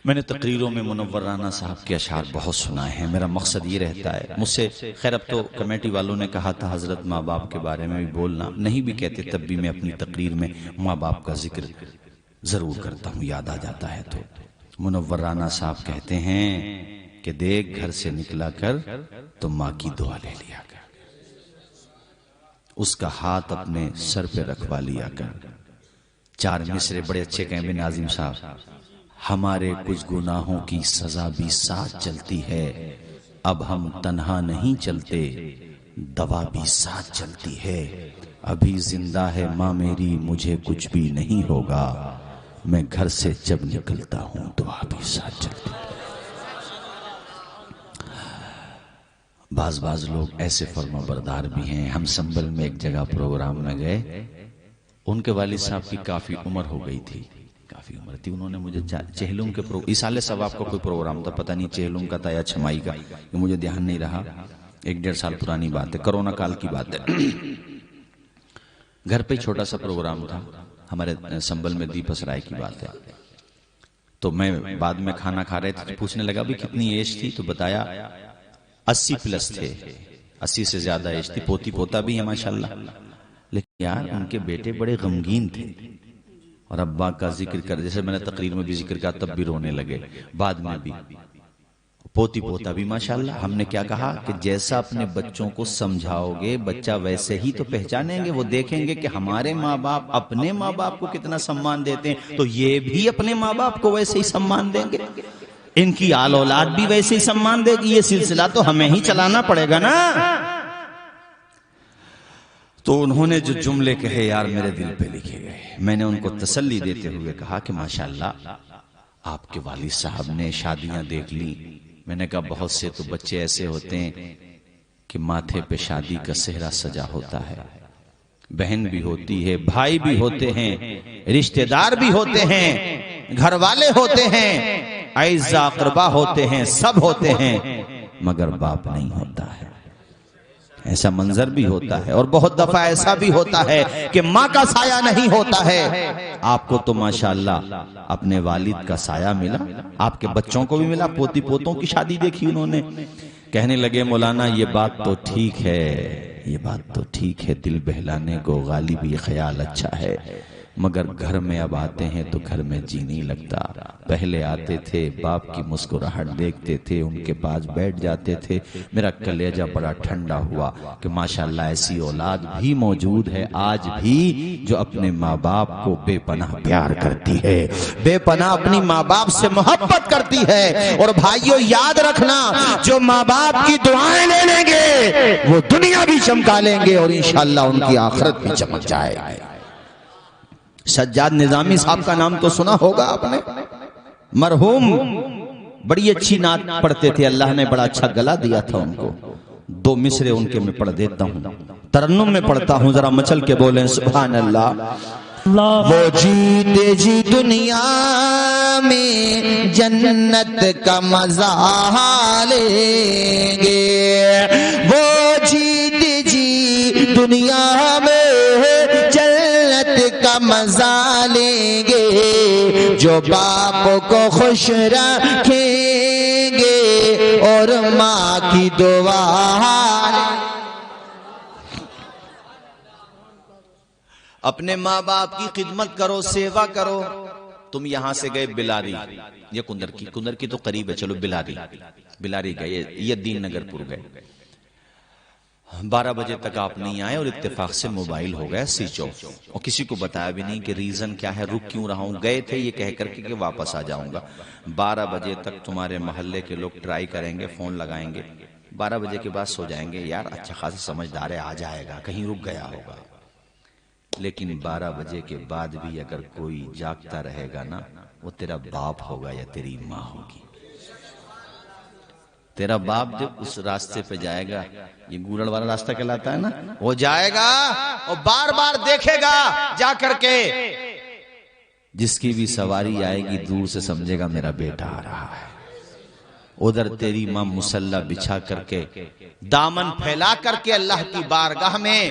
Speaker 1: میں نے تقریروں میں منور رانا صاحب کے اشعار بہت سنائے ہیں، میرا مقصد یہ رہتا ہے، مجھ سے خیر اب تو کمیٹی والوں نے کہا تھا حضرت ماں باپ کے بارے میں بھی بولنا، نہیں بھی کہتے تب بھی میں اپنی تقریر میں ماں باپ کا ذکر ضرور کرتا ہوں، یاد آ جاتا ہے تو۔ منور رانا صاحب کہتے ہیں کہ دیکھ گھر سے نکلا کر تو ماں کی دعا لے لیا کر، اس کا ہاتھ اپنے سر پہ رکھوا لیا کر۔ 4 مصرے بڑے اچھے کہیں بھی ناظم صاحب، ہمارے کچھ گناہوں کی سزا بھی ساتھ چلتی ہے، اب ہم تنہا نہیں چلتے، دوا بھی ساتھ چلتی ہے، ابھی زندہ ہے ماں میری، مجھے کچھ بھی نہیں ہوگا، میں گھر سے جب نکلتا ہوں دعا بھی ساتھ چلتی ہے۔ بعض لوگ ایسے فرما بردار بھی ہیں۔ ہم سنبل میں ایک جگہ پروگرام میں گئے، ان کے والد صاحب کی کافی عمر ہو گئی تھی، انہوں نے مجھے چہلم کے ایصال ثواب کا کوئی پروگرام تھا، پتہ نہیں چہلم کا تھا یا چھمائی کا، کہ مجھے دھیان نہیں رہا، 1-1.5 سال پرانی بات ہے، کرونا کال کی بات ہے۔ گھر پہ چھوٹا سا پروگرام تھا، ہمارے سنبل میں دیپس رائے کی بات ہے۔ تو میں بعد میں کھانا کھا رہے تھے، پوچھنے لگا بھی کتنی ایج تھی، تو بتایا 80 پلس تھے، 80 سے زیادہ ایج تھی، پوتی پوتا بھی ہے ماشاءاللہ، لیکن یار ان کے بیٹے بڑے غمگین تھے، اور ابا کا ذکر کر، جیسے میں نے تقریر میں بھی ذکر کیا، تب بھی رونے لگے، بعد میں بھی پوتی پوتا بھی ماشاءاللہ. ہم نے کیا کہا کہ جیسا اپنے بچوں کو سمجھاؤ گے بچہ ویسے ہی تو پہچانیں گے. وہ دیکھیں گے کہ ہمارے ماں باپ اپنے ماں باپ کو کتنا سمان دیتے ہیں تو یہ بھی اپنے ماں باپ کو ویسے ہی سمان دیں گے. ان کی آل اولاد بھی ویسے ہی سمان دے گی. یہ سلسلہ تو ہمیں ہی چلانا پڑے گا نا. تو انہوں نے جو جملے کہے یار میرے دل پہ لکھے گئے. میں نے ان کو تسلی دیتے ہوئے کہا کہ ماشاءاللہ آپ کے والد صاحب نے شادیاں دیکھ لی. میں نے کہا بہت سے تو بچے ایسے ہوتے ہیں کہ ماتھے پہ شادی کا صحرا سجا ہوتا ہے, بہن بھی ہوتی ہے, بھائی بھی ہوتے ہیں, رشتہ دار بھی ہوتے ہیں, گھر والے ہوتے ہیں, اعزا اقربا ہوتے ہیں, سب ہوتے ہیں, مگر باپ نہیں ہوتا ہے. ایسا منظر بھی ہوتا ہے. اور بہت دفعہ ایسا بھی ہوتا ہے کہ ماں کا سایہ نہیں ہوتا ہے. آپ کو تو ماشاءاللہ اپنے والد کا سایہ ملا, آپ کے بچوں کو بھی ملا. پوتی پوتوں کی شادی دیکھی انہوں نے. کہنے لگے مولانا یہ بات تو ٹھیک ہے, یہ بات تو ٹھیک ہے, دل بہلانے کو غالب یہ خیال اچھا ہے, مگر گھر میں اب آتے ہیں تو گھر میں جی نہیں لگتا. پہلے آتے تھے باپ کی مسکراہٹ دیکھتے تھے, ان کے پاس بیٹھ جاتے تھے, میرا کلیجہ بڑا ٹھنڈا ہوا کہ ماشاءاللہ ایسی اولاد بھی موجود ہے آج بھی جو اپنے ماں باپ کو بے پناہ پیار کرتی ہے, بے پناہ اپنی ماں باپ سے محبت کرتی ہے. اور بھائیو یاد رکھنا, جو ماں باپ کی دعائیں لے لیں گے وہ دنیا بھی چمکا لیں گے اور انشاءاللہ ان کی آخرت بھی چمک جائے. سجاد نظامی صاحب کا نام تو سنا ہوگا آپ نے, مرحوم بڑی اچھی نعت پڑھتے تھے, اللہ نے بڑا اچھا گلا دیا تھا ان کو. 2 مصرے ان کے میں پڑھ دیتا ہوں, ترنم میں پڑھتا ہوں, ذرا مچل کے بولیں سبحان اللہ. وہ جیتے جی دنیا میں جنت کا مزہ لیں گے, وہ جیتے جی دنیا میں کا مزہ لیں گے, جو باپ کو خوش رکھیں گے اور ماں کی دعا. اپنے ماں باپ کی خدمت کرو, سیوا کرو. تم یہاں سے گئے بلاری یا کندر کی تو قریب ہے, چلو بلاری گئے یا دین نگر پور گئے. 12 بجے تک آپ نہیں آئے اور اتفاق سے موبائل ہو گیا سوئچ آف, اور کسی کو بتایا بھی نہیں کہ ریزن کیا ہے, رک کیوں رہا ہوں. گئے تھے یہ کہہ کر کے کہ واپس آ جاؤں گا. 12 بجے تک تمہارے محلے کے لوگ ٹرائی کریں گے, فون لگائیں گے. 12 بجے کے بعد سو جائیں گے, یار اچھا خاصا سمجھدار ہے آ جائے گا, کہیں رک گیا ہوگا. لیکن 12 بجے کے بعد بھی اگر کوئی جاگتا رہے گا نا, وہ تیرا باپ ہوگا یا تیری ماں ہوگی. تیرا باپ جب اس راستے پہ جائے گا, یہ گورڑ والا راستہ کہلاتا ہے نا, وہ جائے گا اور بار بار دیکھے گا جا کر کے, جس کی بھی سواری آئے گی دور سے سمجھے گا میرا بیٹا آ رہا ہے. ادھر تیری ماں مصلی بچھا کر کے, دامن پھیلا کر کے اللہ کی بارگاہ میں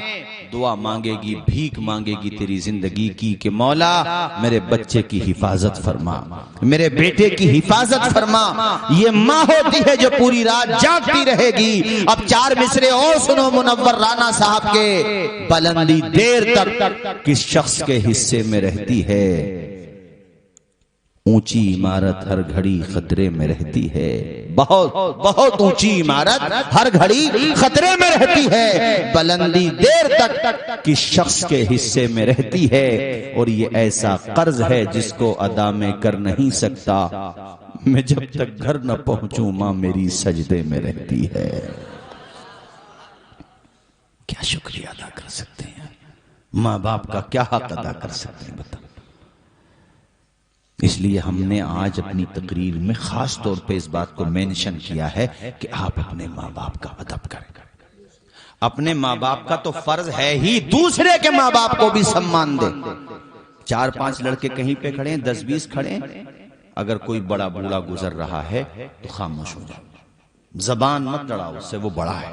Speaker 1: دعا مانگے گی, بھیک مانگے گی تیری زندگی کی کہ مولا میرے بچے کی حفاظت فرما, میرے بیٹے کی حفاظت فرما. یہ ماں ہوتی ہے جو پوری رات جاگتی رہے گی. اب 4 مصرے اور سنو منور رانا صاحب کے. بلندی دیر تک کس شخص کے حصے میں رہتی ہے, اونچی عمارت ہر گھڑی خطرے میں رہتی ہے. بہت بہت اونچی عمارت ہر گھڑی خطرے میں رہتی ہے, بلندی دیر تک کس شخص کے حصے میں رہتی ہے. اور یہ ایسا قرض ہے جس کو ادا میں کر نہیں سکتا, میں جب تک گھر نہ پہنچوں ماں میری سجدے میں رہتی ہے. کیا شکریہ ادا کر سکتے ہیں, ماں باپ کا کیا حق ادا کر سکتے ہیں بتا. اس لیے ہم نے آج اپنی تقریر میں خاص طور پہ اس بات کو مینشن کیا ہے کہ آپ اپنے ماں باپ کا ادب کریں. اپنے ماں باپ کا تو فرض ہے ہی, دوسرے کے ماں باپ کو بھی سمان دیں. 4-5 لڑکے کہیں پہ کھڑے ہیں, 10-20 کھڑے ہیں, اگر کوئی بڑا بوڑھا گزر رہا ہے تو خاموش ہو جاؤ, زبان مت لڑاؤ اس سے, وہ بڑا ہے,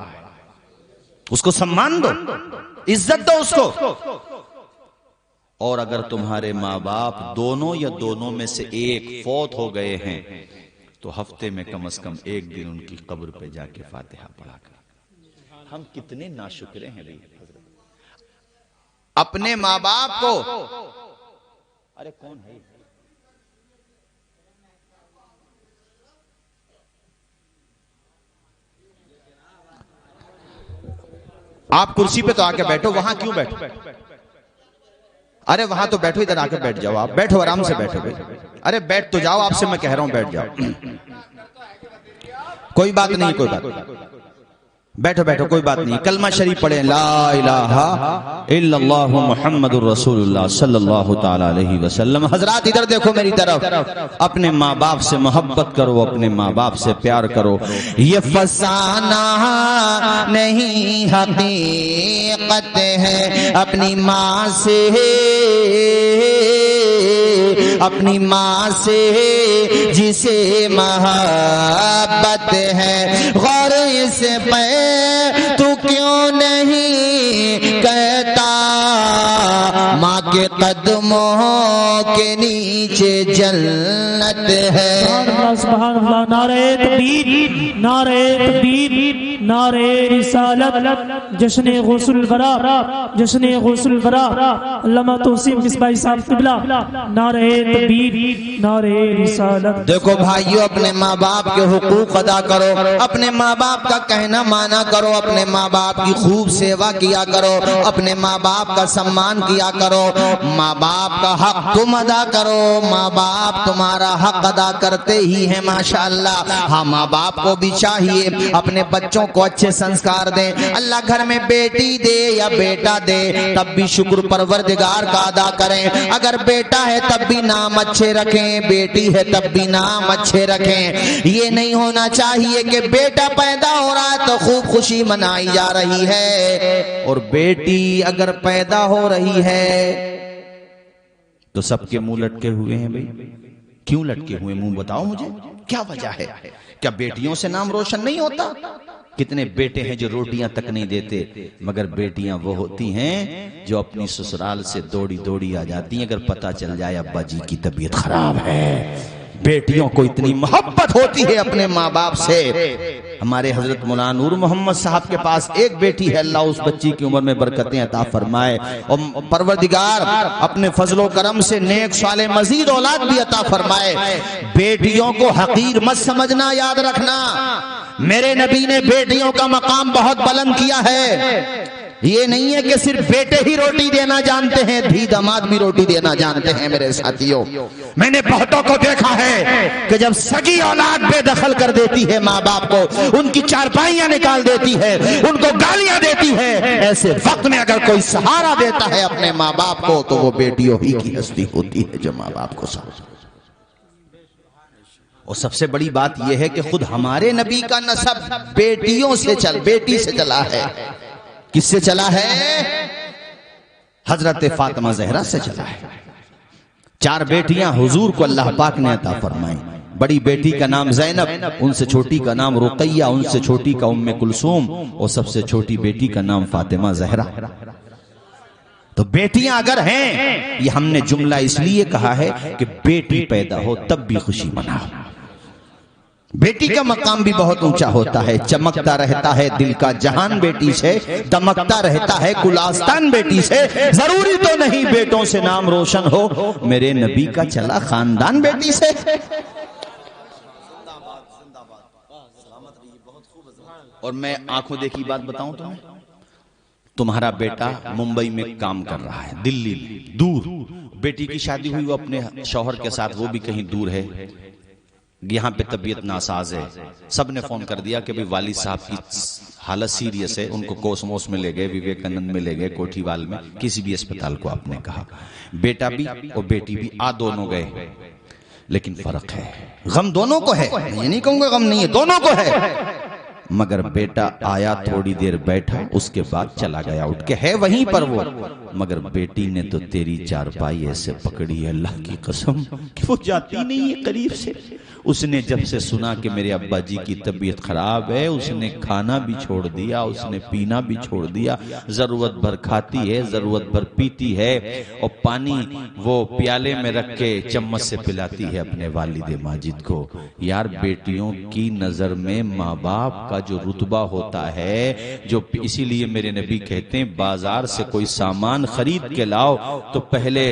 Speaker 1: اس کو سمان دو, عزت دو اس کو. اور اگر تمہارے ماں باپ دونوں یا دونوں میں سے ایک فوت ہو گئے ہیں تو ہفتے میں کم از کم 1 دن ان کی قبر پہ جا کے فاتحہ پڑھا کر. ہم کتنے ناشکرے ہیں اپنے ماں باپ کو. ارے کون ہے, آپ کرسی پہ تو آ کے بیٹھو، وہاں کیوں بیٹھو؟ ارے وہاں تو بیٹھو، ادھر آ کے بیٹھ جاؤ، آپ بیٹھو آرام سے بیٹھو بھائی، ارے بیٹھ تو جاؤ، آپ سے میں کہہ رہا ہوں بیٹھ جاؤ، کوئی بات نہیں، کوئی بات بیٹھو بیٹھو، کوئی بات نہیں، کلمہ شریف پڑھیں، لا الہ الا اللہ محمد الرسول اللہ صلی اللہ تعالی علیہ وسلم۔ حضرات ادھر دیکھو میری طرف، اپنے ماں باپ سے محبت کرو، اپنے ماں باپ سے پیار کرو، یہ فسانہ نہیں حقیقت ہے، اپنی ماں سے، اپنی ماں سے جسے محبت ہے، غور سے پہ تو کیوں نہیں کہتا، ماں کے قدموں کے نیچے جنت ہے۔
Speaker 2: سبحان اللہ، نعرہ تکبیر، نعرہ تکبیر، نعرہ رسالت، جشن غوث الورا، جشن غوث الورا، علامہ توصیف مصباحی صاحب قبلہ، نعرہ تکبیر، نعرہ رسالت۔
Speaker 1: دیکھو بھائیو، اپنے ماں باپ کے حقوق ادا کرو، اپنے ماں باپ کا کہنا مانا کرو، اپنے ماں باپ کی خوب سیوا کیا کرو، اپنے ماں باپ کا سمان کیا کرو، ماں باپ کا حق تم ادا کرو، ماں باپ تمہارا حق ادا کرتے ہی ہیں ماشاءاللہ۔ ہاں ماں باپ کو بھی چاہیے اپنے بچوں کو اچھے سنسکار دیں، اللہ گھر میں بیٹی دے یا بیٹا دے تب بھی شکر پروردگار کا ادا کریں، اگر بیٹا ہے تب بھی نام اچھے رکھیں، بیٹی ہے تب بھی نام اچھے رکھیں۔ یہ نہیں ہونا چاہیے کہ بیٹا پیدا ہو رہا ہے تو خوب خوشی منائی جا رہی ہے، اور بیٹی اگر پیدا ہو رہی ہے تو سب کے منہ لٹکے ہوئے ہیں۔ بھائی کیوں لٹکے ہوئے منہ؟ بتاؤ مجھے کیا وجہ ہے؟ کیا بیٹیوں سے نام روشن نہیں ہوتا؟ کتنے بیٹے ہیں جو روٹیاں تک نہیں دیتے، مگر بیٹیاں وہ ہوتی ہیں جو اپنی سسرال سے دوڑی دوڑی آ جاتی ہیں اگر پتہ چل جائے ابا جی کی طبیعت خراب ہے۔ بیٹیوں کو اتنی محبت ہوتی ہے اپنے ماں باپ سے۔ ہمارے حضرت مولانا نور محمد صاحب کے پاس ایک بیٹی ہے، اللہ اس بچی کی عمر میں برکتیں عطا فرمائے، اور پروردگار اپنے فضل و کرم سے نیک صالح مزید اولاد بھی عطا فرمائے۔ بیٹیوں کو حقیر مت سمجھنا، یاد رکھنا میرے نبی نے بیٹیوں کا مقام بہت بلند کیا ہے۔ یہ نہیں ہے کہ صرف بیٹے ہی روٹی دینا جانتے ہیں، دھی داماد بھی روٹی دینا جانتے ہیں میرے ساتھیوں۔ میں نے بہتوں کو دیکھا ہے کہ جب سگی اولاد بے دخل کر دیتی ہے ماں باپ کو، ان کی چارپائیاں نکال دیتی ہے، ان کو گالیاں دیتی ہے، ایسے وقت میں اگر کوئی سہارا دیتا ہے اپنے ماں باپ کو تو وہ بیٹیوں ہی کی ہستی ہوتی ہے جو ماں باپ کو سہارا۔ اور سب سے بڑی بات یہ ہے کہ خود ہمارے نبی کا نسب بیٹیوں سے بیٹی سے چلا ہے۔ کس سے چلا ہے؟ حضرت فاطمہ زہرا سے چلا ہے۔ 4 بیٹیاں حضور کو اللہ پاک نے عطا فرمائیں۔ بڑی بیٹی کا نام زینب، ان سے چھوٹی کا نام رقیہ، ان سے چھوٹی کا ام کلثوم، اور سب سے چھوٹی بیٹی کا نام فاطمہ زہرا۔ تو بیٹیاں اگر ہیں، یہ ہم نے جملہ اس لیے کہا ہے کہ بیٹی پیدا ہو تب بھی خوشی مناؤ۔ بیٹی کا مقام بھی بہت اونچا ہوتا ہے، چمکتا رہتا ہے دل کا جہان بیٹی سے، دمکتا رہتا ہے کل آستان بیٹی سے۔ ضروری تو نہیں بیٹوں سے نام روشن ہو، میرے نبی کا چلا خاندان بیٹی سے۔ اور میں آنکھوں دیکھی بات بتاؤں تمہارا بیٹا ممبئی میں کام کر رہا ہے، دلی دور، بیٹی کی شادی ہوئی وہ اپنے شوہر کے ساتھ، وہ بھی کہیں دور ہے، یہاں پہ طبیعت ناساز ہے، سب نے فون کر دیا کہ بھی والد صاحب کی حالت سیریس ہے، ان کو کوسموس میں لے گئے، وویکانند میں لے گئے، کوٹھی وال میں، کسی بھی اسپتال کو آپ نے کہا۔ بیٹا بھی اور بیٹی بھی دونوں گئے، لیکن فرق ہے، غم دونوں کو ہے، یہ نہیں کہوں گا غم نہیں ہے، دونوں کو ہے، مگر بیٹا آیا تھوڑی دیر بیٹھا، اس کے بعد چلا گیا اٹھ کے، ہے وہیں پر وہ، مگر بیٹی نے تو تیری چارپائی ایسے پکڑی ہے اللہ کی قسم کہ وہ جاتی نہیں ہے قریب سے۔ اس نے جب سے سنا کہ میرے ابا جی کی طبیعت خراب ہے، اس نے کھانا بھی چھوڑ دیا، اس نے پینا بھی چھوڑ دیا، ضرورت بھر کھاتی ہے، ضرورت بھر پیتی ہے، اور پانی وہ پیالے میں رکھ کے چمچ سے پلاتی ہے اپنے والد ماجد کو۔ یار بیٹیوں کی نظر میں ماں باپ کا جو رتبہ ہوتا ہے، جو اسی لیے میرے نبی کہتے ہیں بازار سے کوئی سامان سامان خرید کے لاؤ تو پہلے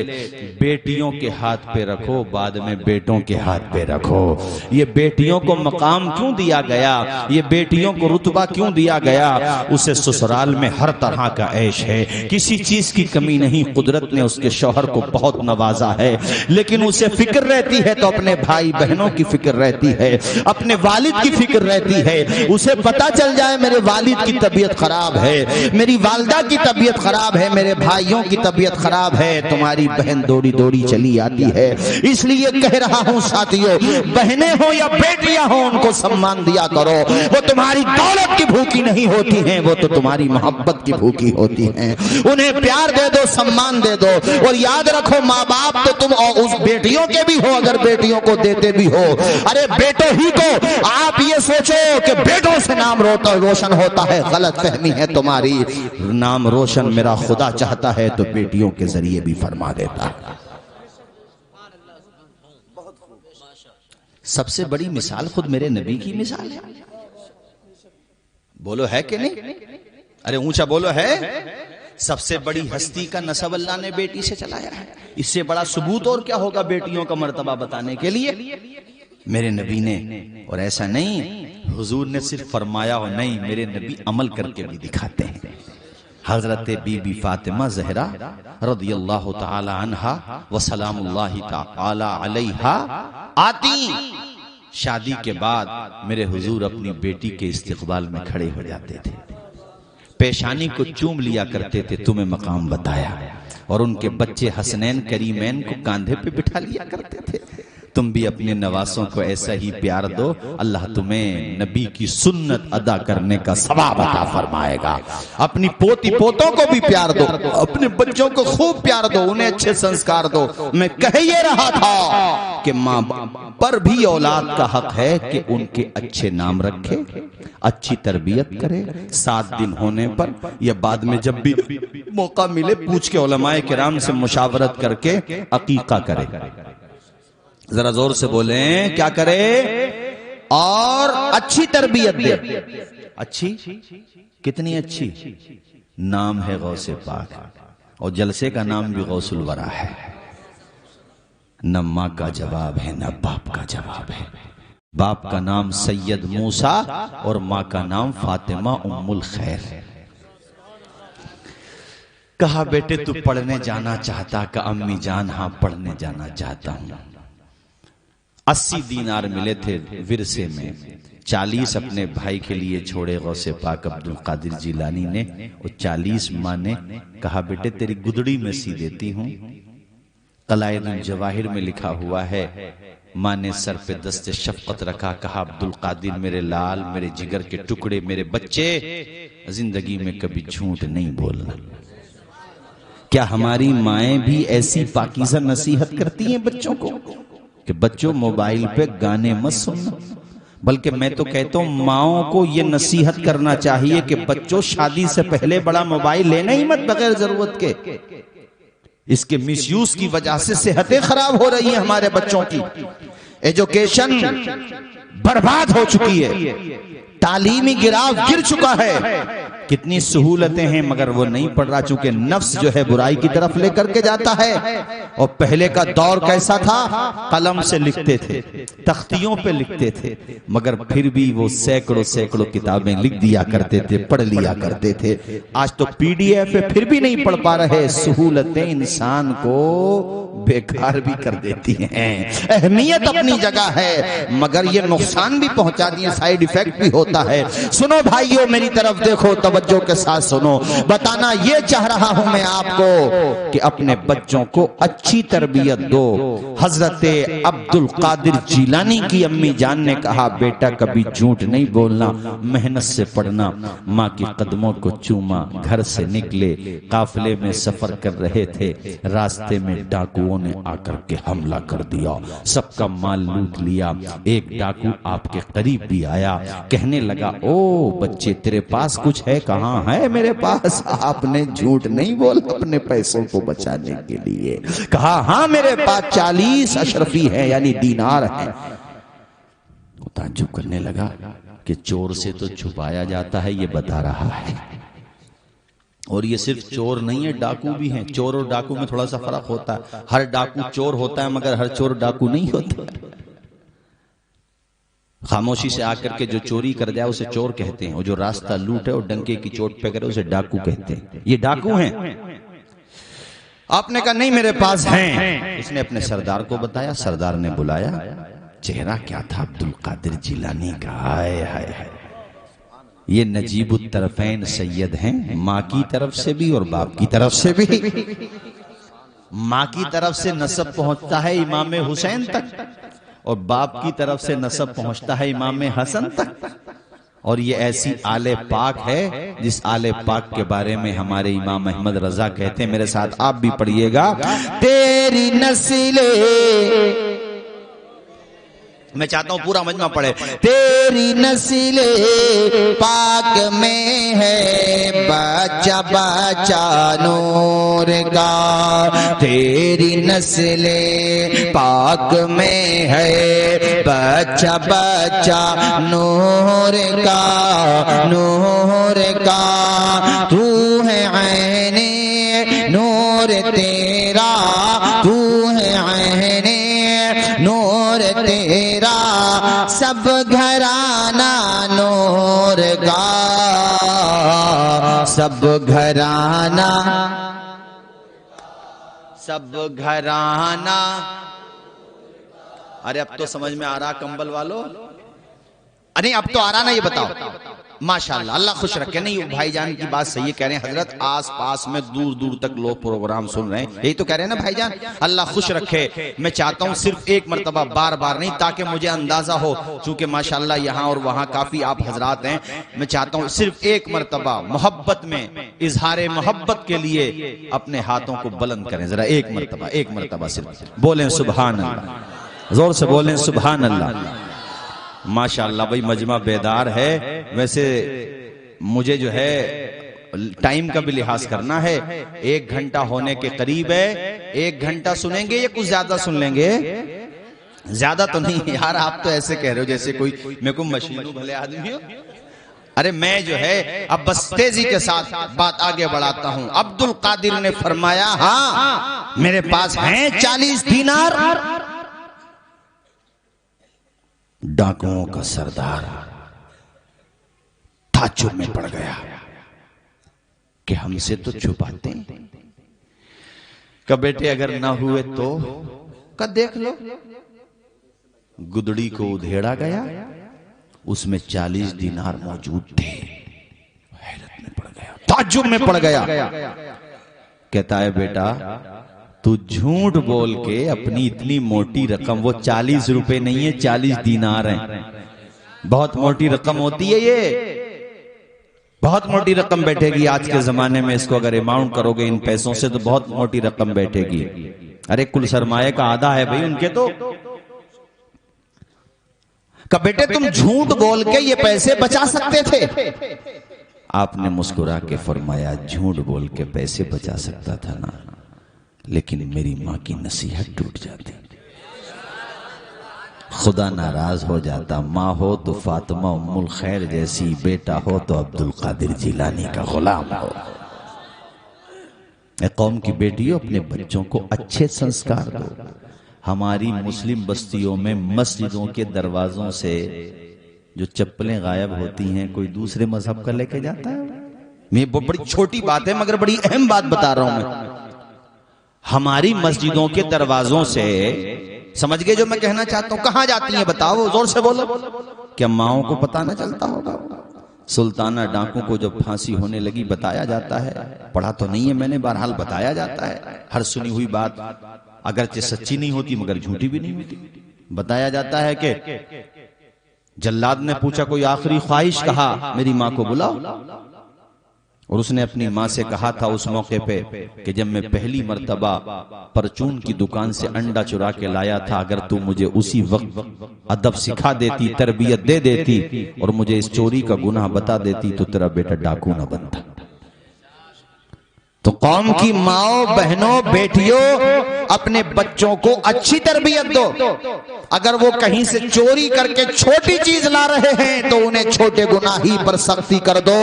Speaker 1: بیٹیوں کے ہاتھ پہ رکھو، بعد میں بیٹوں کے ہاتھ پہ رکھو۔ یہ بیٹیوں کو مقام کیوں دیا گیا، یہ بیٹیوں کو رتبہ کیوں دیا گیا؟ اسے سسرال میں ہر طرح کا عیش ہے، کسی چیز کی کمی نہیں۔ قدرت نے اس کے شوہر کو بہت نوازا ہے، لیکن اسے فکر رہتی ہے تو اپنے بھائی بہنوں کی فکر رہتی ہے، اپنے والد کی فکر رہتی ہے۔ اسے پتا چل جائے میرے والد کی طبیعت خراب ہے، میری والدہ کی طبیعت خراب ہے، میرے بھائیوں کی طبیعت خراب ہے، تمہاری بہن دوڑی دوڑی چلی آتی ہے۔ اس لیے کہہ رہا ہوں ساتھیوں، بہنیں ہوں یا بیٹیاں ہوں، ان کو سمان دیا کرو۔ وہ تمہاری دولت کی بھوکی نہیں ہوتی ہیں، وہ تو تمہاری محبت کی بھوکی ہوتی ہیں۔ انہیں پیار دے دو، سمان دے دو، اور یاد رکھو ماں باپ تو تم اس بیٹیوں کے بھی ہو، اگر بیٹیوں کو دیتے بھی ہو۔ ارے بیٹوں ہی کو آپ یہ سوچو کہ بیٹوں سے نام روشن ہوتا ہے، غلط فہمی ہے تمہاری۔ نام روشن میرا خدا چاہتا ہے تو بیٹیوں کے ذریعے بھی فرما دیتا ہے۔ سب سے بڑی مثال خود میرے نبی کی مثال ہے۔ بولو ہے کہ نہیں؟ ارے اونچا بولو ہے۔ سب سے بڑی ہستی کا نسب اللہ نے بیٹی سے چلایا ہے، اس سے بڑا ثبوت اور کیا ہوگا بیٹیوں کا مرتبہ بتانے کے لیے؟ میرے نبی نے، اور ایسا نہیں حضور نے صرف فرمایا ہو، نہیں میرے نبی عمل کر کے بھی دکھاتے ہیں۔ حضرت بی بی فاطمہ زہرا رضی اللہ تعالی عنہا وسلام اللہ تعالی علیہا آتی، شادی کے بعد میرے حضور اپنی بیٹی کے استقبال میں کھڑے ہو جاتے تھے، پیشانی کو چوم لیا کرتے تھے، تمہیں مقام بتایا، اور ان کے بچے حسنین کریمین کو کاندھے پہ بٹھا لیا کرتے تھے۔ تم بھی اپنے نواسوں کو ایسا ہی پیار دو، اللہ تمہیں نبی کی سنت ادا کرنے کا ثواب عطا فرمائے گا۔ اپنی پوتی پوتوں کو بھی پیار دو، اپنے بچوں کو خوب پیار دو، انہیں اچھے سنسکار دو۔ میں کہہ یہ رہا تھا کہ ماں پر بھی اولاد کا حق ہے کہ ان کے اچھے نام رکھے، اچھی تربیت کرے، 7 دن ہونے پر یا بعد میں جب بھی موقع ملے پوچھ کے علماء کرام سے مشاورت کر کے عقیقہ کرے۔ ذرا زور سے بولیں، کیا کرے؟ اور اچھی تربیت دے۔ اچھی کتنی اچھی؟ نام ہے غوث پاک، اور جلسے کا نام بھی غوث الورا ہے۔ نہ ماں کا جواب ہے نہ باپ کا جواب ہے۔ باپ کا نام سید موسیٰ اور ماں کا نام فاطمہ ام الخیر ہے۔ کہا بیٹے تو پڑھنے جانا چاہتا؟ کہ امی جان ہاں پڑھنے جانا چاہتا ہوں۔ 80 دینار ملے تھے ورثے میں، 40 اپنے بھائی کے لیے چھوڑے غوث پاک عبد القادر جیلانی نے، اور 40 ماں نے کہا بیٹے تیری گدڑی میں سی دیتی ہوں۔ قلائد الجواہر میں لکھا ہوا ہے، ماں نے سر پہ دست شفقت رکھا، کہا عبد القادر میرے لال، میرے جگر کے ٹکڑے، میرے بچے، زندگی میں کبھی جھوٹ نہیں بولنا۔ کیا ہماری مائیں بھی ایسی پاکیزہ نصیحت کرتی ہیں بچوں کو کہ بچوں موبائل پہ گانے مت سننا؟ بلکہ میں تو کہتا ہوں ماؤں کو یہ نصیحت کرنا چاہیے کہ بچوں شادی سے پہلے بڑا موبائل لینا ہی مت بغیر ضرورت کے۔ اس کے مس یوز کی وجہ سے صحتیں خراب ہو رہی ہیں ہمارے بچوں کی، ایجوکیشن برباد ہو چکی ہے، تعلیمی گراف گر چکا ہے۔ کتنی سہولتیں ہیں مگر وہ نہیں پڑھ رہا، چونکہ نفس جو ہے برائی کی طرف لے کر کے جاتا ہے۔ اور پہلے کا دور کیسا تھا؟ قلم سے لکھتے تھے، تختیوں پہ لکھتے تھے، مگر پھر بھی وہ سینکڑوں سینکڑوں کتابیں لکھ دیا کرتے تھے، پڑھ لیا کرتے تھے۔ آج تو PDF ہے پھر بھی نہیں پڑھ پا رہے۔ سہولتیں انسان کو بیکار بھی کر دیتی ہیں۔ اہمیت اپنی جگہ ہے مگر یہ نقصان بھی پہنچا دی ہے، سائیڈ ایفیکٹ بھی ہوتا ہے۔ سنو بھائیو میری طرف دیکھو، توجہ کے ساتھ سنو، بتانا یہ چاہ رہا ہوں میں آپ کو کہ اپنے بچوں کو اچھی تربیت دو۔ حضرت عبد القادر جیلانی کی امی جان نے کہا بیٹا کبھی جھوٹ نہیں بولنا، محنت سے پڑھنا۔ ماں کے قدموں کو چوما، گھر سے نکلے، قافلے میں سفر کر رہے تھے، راستے میں ڈاکوؤں نے آ کر کے حملہ کر دیا، سب کا مال لوٹ لیا۔ ایک ڈاکو آپ کے قریب بھی آیا، کہنے لگا او بچے تیرے پاس کچھ ہے؟ کہاں ہے میرے پاس؟ آپ نے جھوٹ نہیں بولا اپنے پیسوں کو بچانے کے لیے؟ کہا ہاں میرے پاس 40 اشرفی ہیں یعنی دینار ہیں۔ تعجب کرنے لگا کہ چور سے تو چھپایا جاتا ہے، یہ بتا رہا ہے اور یہ صرف چور نہیں ہے، ڈاکو بھی ہیں. چور اور ڈاکو میں تھوڑا سا فرق ہوتا ہے. ہر ڈاکو چور ہوتا ہے مگر ہر چور ڈاکو نہیں ہوتا. خاموشی سے آ کر کے جو چوری کر جائے اسے چور کہتے ہیں، اور جو راستہ لوٹ ہے اور ڈنکے کی چوٹ پہ کرے اسے ڈاکو کہتے ہیں. یہ ڈاکو ہیں. آپ نے کہا نہیں میرے پاس ہیں. اس نے اپنے سردار کو بتایا، سردار نے بلایا. چہرہ کیا تھا؟ عبد القادر جیلانی کا. ہائے ہائے ہائے. یہ نجیب الطرفین سید ہیں، ماں کی طرف سے بھی اور باپ کی طرف سے بھی. ماں کی طرف سے نسب پہنچتا ہے امام حسین تک، اور باپ کی طرف سے نسب پہنچتا ہے امام حسن تک. اور یہ ایسی آل پاک ہے جس آل پاک کے بارے میں ہمارے امام احمد رضا کہتے ہیں، میرے ساتھ آپ بھی پڑھیے گا. تیری نسل، میں چاہتا ہوں پورا مجمع پڑھے. تیری نسل پاک میں ہے بچہ بچہ نور کا. تیری نسل پاک میں ہے بچہ بچہ نور کا، نور کا. تو ہے عین نور تیرا، تو ہے عین نور تیرا. سب گھرانہ نور کا، سب گھرانہ، سب گھرانہ. ارے اب تو سمجھ میں آ رہا کمبل والو؟ نہیں اب تو آ رہا نا؟ یہ بتاؤ. ماشاءاللہ اللہ خوش رکھے. نہیں بھائی جان کی بات صحیح کہہ رہے ہیں حضرت، آس پاس میں دور دور تک لوگ پروگرام سن رہے ہیں، یہی تو کہہ رہے ہیں نا بھائی جان. اللہ خوش رکھے. میں چاہتا ہوں صرف ایک مرتبہ، بار بار نہیں، تاکہ مجھے اندازہ ہو، چونکہ ماشاءاللہ یہاں اور وہاں کافی آپ حضرات ہیں. میں چاہتا ہوں صرف ایک مرتبہ محبت میں، اظہار محبت کے لیے اپنے ہاتھوں کو بلند کریں ذرا. ایک مرتبہ، ایک مرتبہ صرف بولیں سبحان اللہ. زور سے بولیں سبحان اللہ. ماشاءاللہ بھائی مجمع بیدار ہے. ویسے مجھے جو ہے ٹائم کا بھی لحاظ کرنا ہے. 1 گھنٹہ ہونے کے قریب ہے. 1 گھنٹہ سنیں گے یا کچھ زیادہ سن لیں گے؟ زیادہ تو نہیں یار، آپ تو ایسے کہہ رہے ہو جیسے کوئی میں کوئی مشین ہوں، بھلے آدمی ہو. ارے میں جو ہے اب بس تیزی کے ساتھ بات آگے بڑھاتا ہوں. عبد القادر نے فرمایا ہاں میرے پاس ہیں 40 دینار. ڈاکوؤں کا سردار تعجب میں پڑ گیا کہ ہم سے تو چھپاتے ہیں. کہ بیٹے اگر نہ ہوئے تو کہ دیکھ لو. گدڑی کو ادھیڑا گیا، اس میں 40 دینار موجود تھے. حیرت میں پڑ گیا، تعجب میں پڑ گیا. کہتا ہے بیٹا تو جھوٹ بول کے اپنی اتنی موٹی رقم، وہ 40 روپے نہیں ہے 40 دینار ہیں، بہت موٹی رقم ہوتی ہے یہ، بہت موٹی رقم بیٹھے گی آج کے زمانے میں. اس کو اگر اماؤنٹ کرو گے ان پیسوں سے تو بہت موٹی رقم بیٹھے گی. ارے کل سرمایہ کا آدھا ہے بھائی ان کے. تو کہ بیٹے تم جھوٹ بول کے یہ پیسے بچا سکتے تھے. آپ نے مسکرا کے فرمایا جھوٹ بول کے پیسے بچا سکتا تھا نا، لیکن میری ماں کی نصیحت ٹوٹ جاتی، خدا ناراض ہو جاتا. ماں ہو تو فاطمہ ام الخیر جیسی، بیٹا ہو تو عبد القادر جیلانی کا غلام ہو. اے قوم کی بیٹیوں، اپنے بچوں کو اچھے سنسکار دو. ہماری مسلم بستیوں میں مسجدوں کے دروازوں سے جو چپلیں غائب ہوتی ہیں کوئی دوسرے مذہب کا لے کے جاتا ہے. میں بڑی چھوٹی بات ہے مگر بڑی اہم بات بتا رہا ہوں. میں ہماری مسجدوں کے دروازوں سے، سمجھ گئے جو میں کہنا چاہتا ہوں؟ کہاں جاتی ہیں بتاؤ، زور سے بولو. کیا ماؤں کو پتہ نہ چلتا ہوگا؟ سلطانہ ڈاکو کو جب پھانسی ہونے لگی بتایا جاتا ہے، پڑھا تو نہیں ہے میں نے، بہرحال بتایا جاتا ہے. ہر سنی ہوئی بات اگرچہ سچی نہیں ہوتی مگر جھوٹی بھی نہیں ہوتی. بتایا جاتا ہے کہ جلاد نے پوچھا کوئی آخری خواہش، کہا میری ماں کو بلاؤ. اور اس نے اپنی ماں سے کہا تھا اس موقع پہ کہ جب میں پہلی مرتبہ پرچون کی دکان سے انڈا چرا کے لایا تھا، اگر تو مجھے اسی وقت ادب سکھا دیتی، تربیت دے دیتی اور مجھے اس چوری کا گناہ بتا دیتی تو تیرا بیٹا ڈاکو نہ بنتا. تو قوم کی ماؤں، بہنوں، بیٹیوں، اپنے بچوں کو اچھی تربیت دو. اگر وہ کہیں سے چوری کر کے چھوٹی چیز لا رہے ہیں تو انہیں چھوٹے گناہ ہی پر سختی کر دو،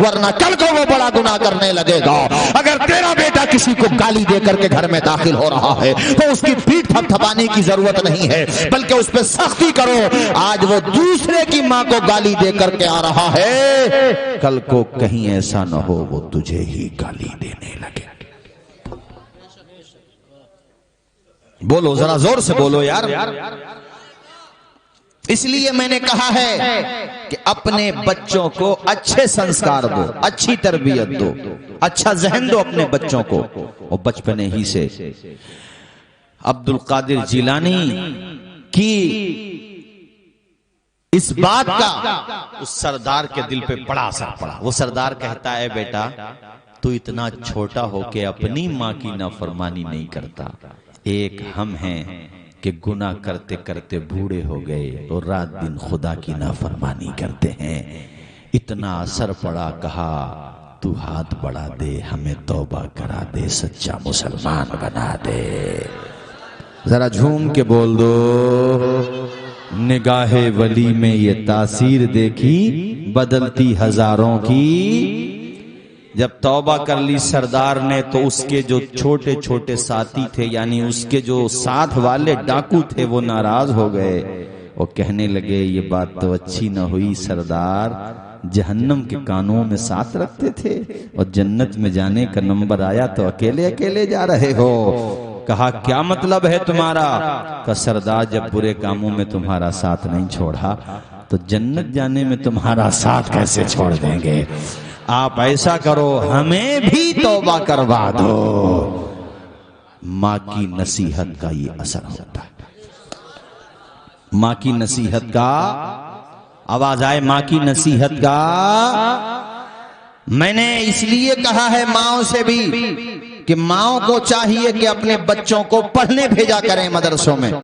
Speaker 1: ورنہ کل کو وہ بڑا گناہ کرنے لگے گا. اگر تیرا بیٹا کسی کو گالی دے کر کے گھر میں داخل ہو رہا ہے تو اس کی پیٹھ تھپ تھپانے کی ضرورت نہیں ہے، بلکہ اس پہ سختی کرو. آج وہ دوسرے کی ماں کو گالی دے کر کے آ رہا ہے، کل کو کہیں ایسا نہ ہو وہ تجھے ہی گالی دینے لگے. بولو ذرا زور سے بولو یار. اس لیے میں نے کہا ہے کہ اپنے بچوں کو اچھے سنسکار دو، اچھی تربیت دو، اچھا ذہن دو اپنے بچوں کو. اور بچپنے ہی سے عبد القادر جیلانی کی اس بات کا اس سردار کے دل پہ بڑا اثر پڑا. وہ سردار کہتا ہے بیٹا تو اتنا چھوٹا ہو کے اپنی ماں کی نافرمانی نہیں کرتا. ایک ہم ہیں کہ گناہ کرتے کرتے بوڑھے ہو گئے اور رات دن خدا کی نافرمانی کرتے ہیں. اتنا اثر پڑا، کہا تو ہاتھ بڑھا دے، ہمیں توبہ کرا دے، سچا مسلمان بنا دے. ذرا جھوم کے بول دو. نگاہ ولی میں یہ تاثیر دیکھی بدلتی ہزاروں کی. جب توبہ کر لی سردار نے تو اس کے جو چھوٹے چھوٹے ساتھی تھے، یعنی اس کے جو ساتھ والے ڈاکو تھے، وہ ناراض ہو گئے. وہ کہنے لگے یہ بات تو اچھی نہ ہوئی سردار، جہنم کے کانوں میں ساتھ رکھتے تھے اور جنت میں جانے کا نمبر آیا تو اکیلے اکیلے جا رہے ہو. کہا کیا مطلب ہے تمہارا؟ کہ سردار جب برے کاموں میں تمہارا ساتھ نہیں چھوڑا تو جنت جانے میں تمہارا ساتھ کیسے چھوڑ دیں گے؟ آپ ایسا کرو ہمیں بھی توبہ کروا دو. ماں کی نصیحت کا یہ اثر ہوتا ہے. ماں کی نصیحت کا، آواز آئے ماں کی نصیحت کا. میں نے اس لیے کہا ہے ماؤں سے بھی کہ ماؤں کو چاہیے کہ اپنے بچوں کو پڑھنے بھیجا کریں مدرسوں میں.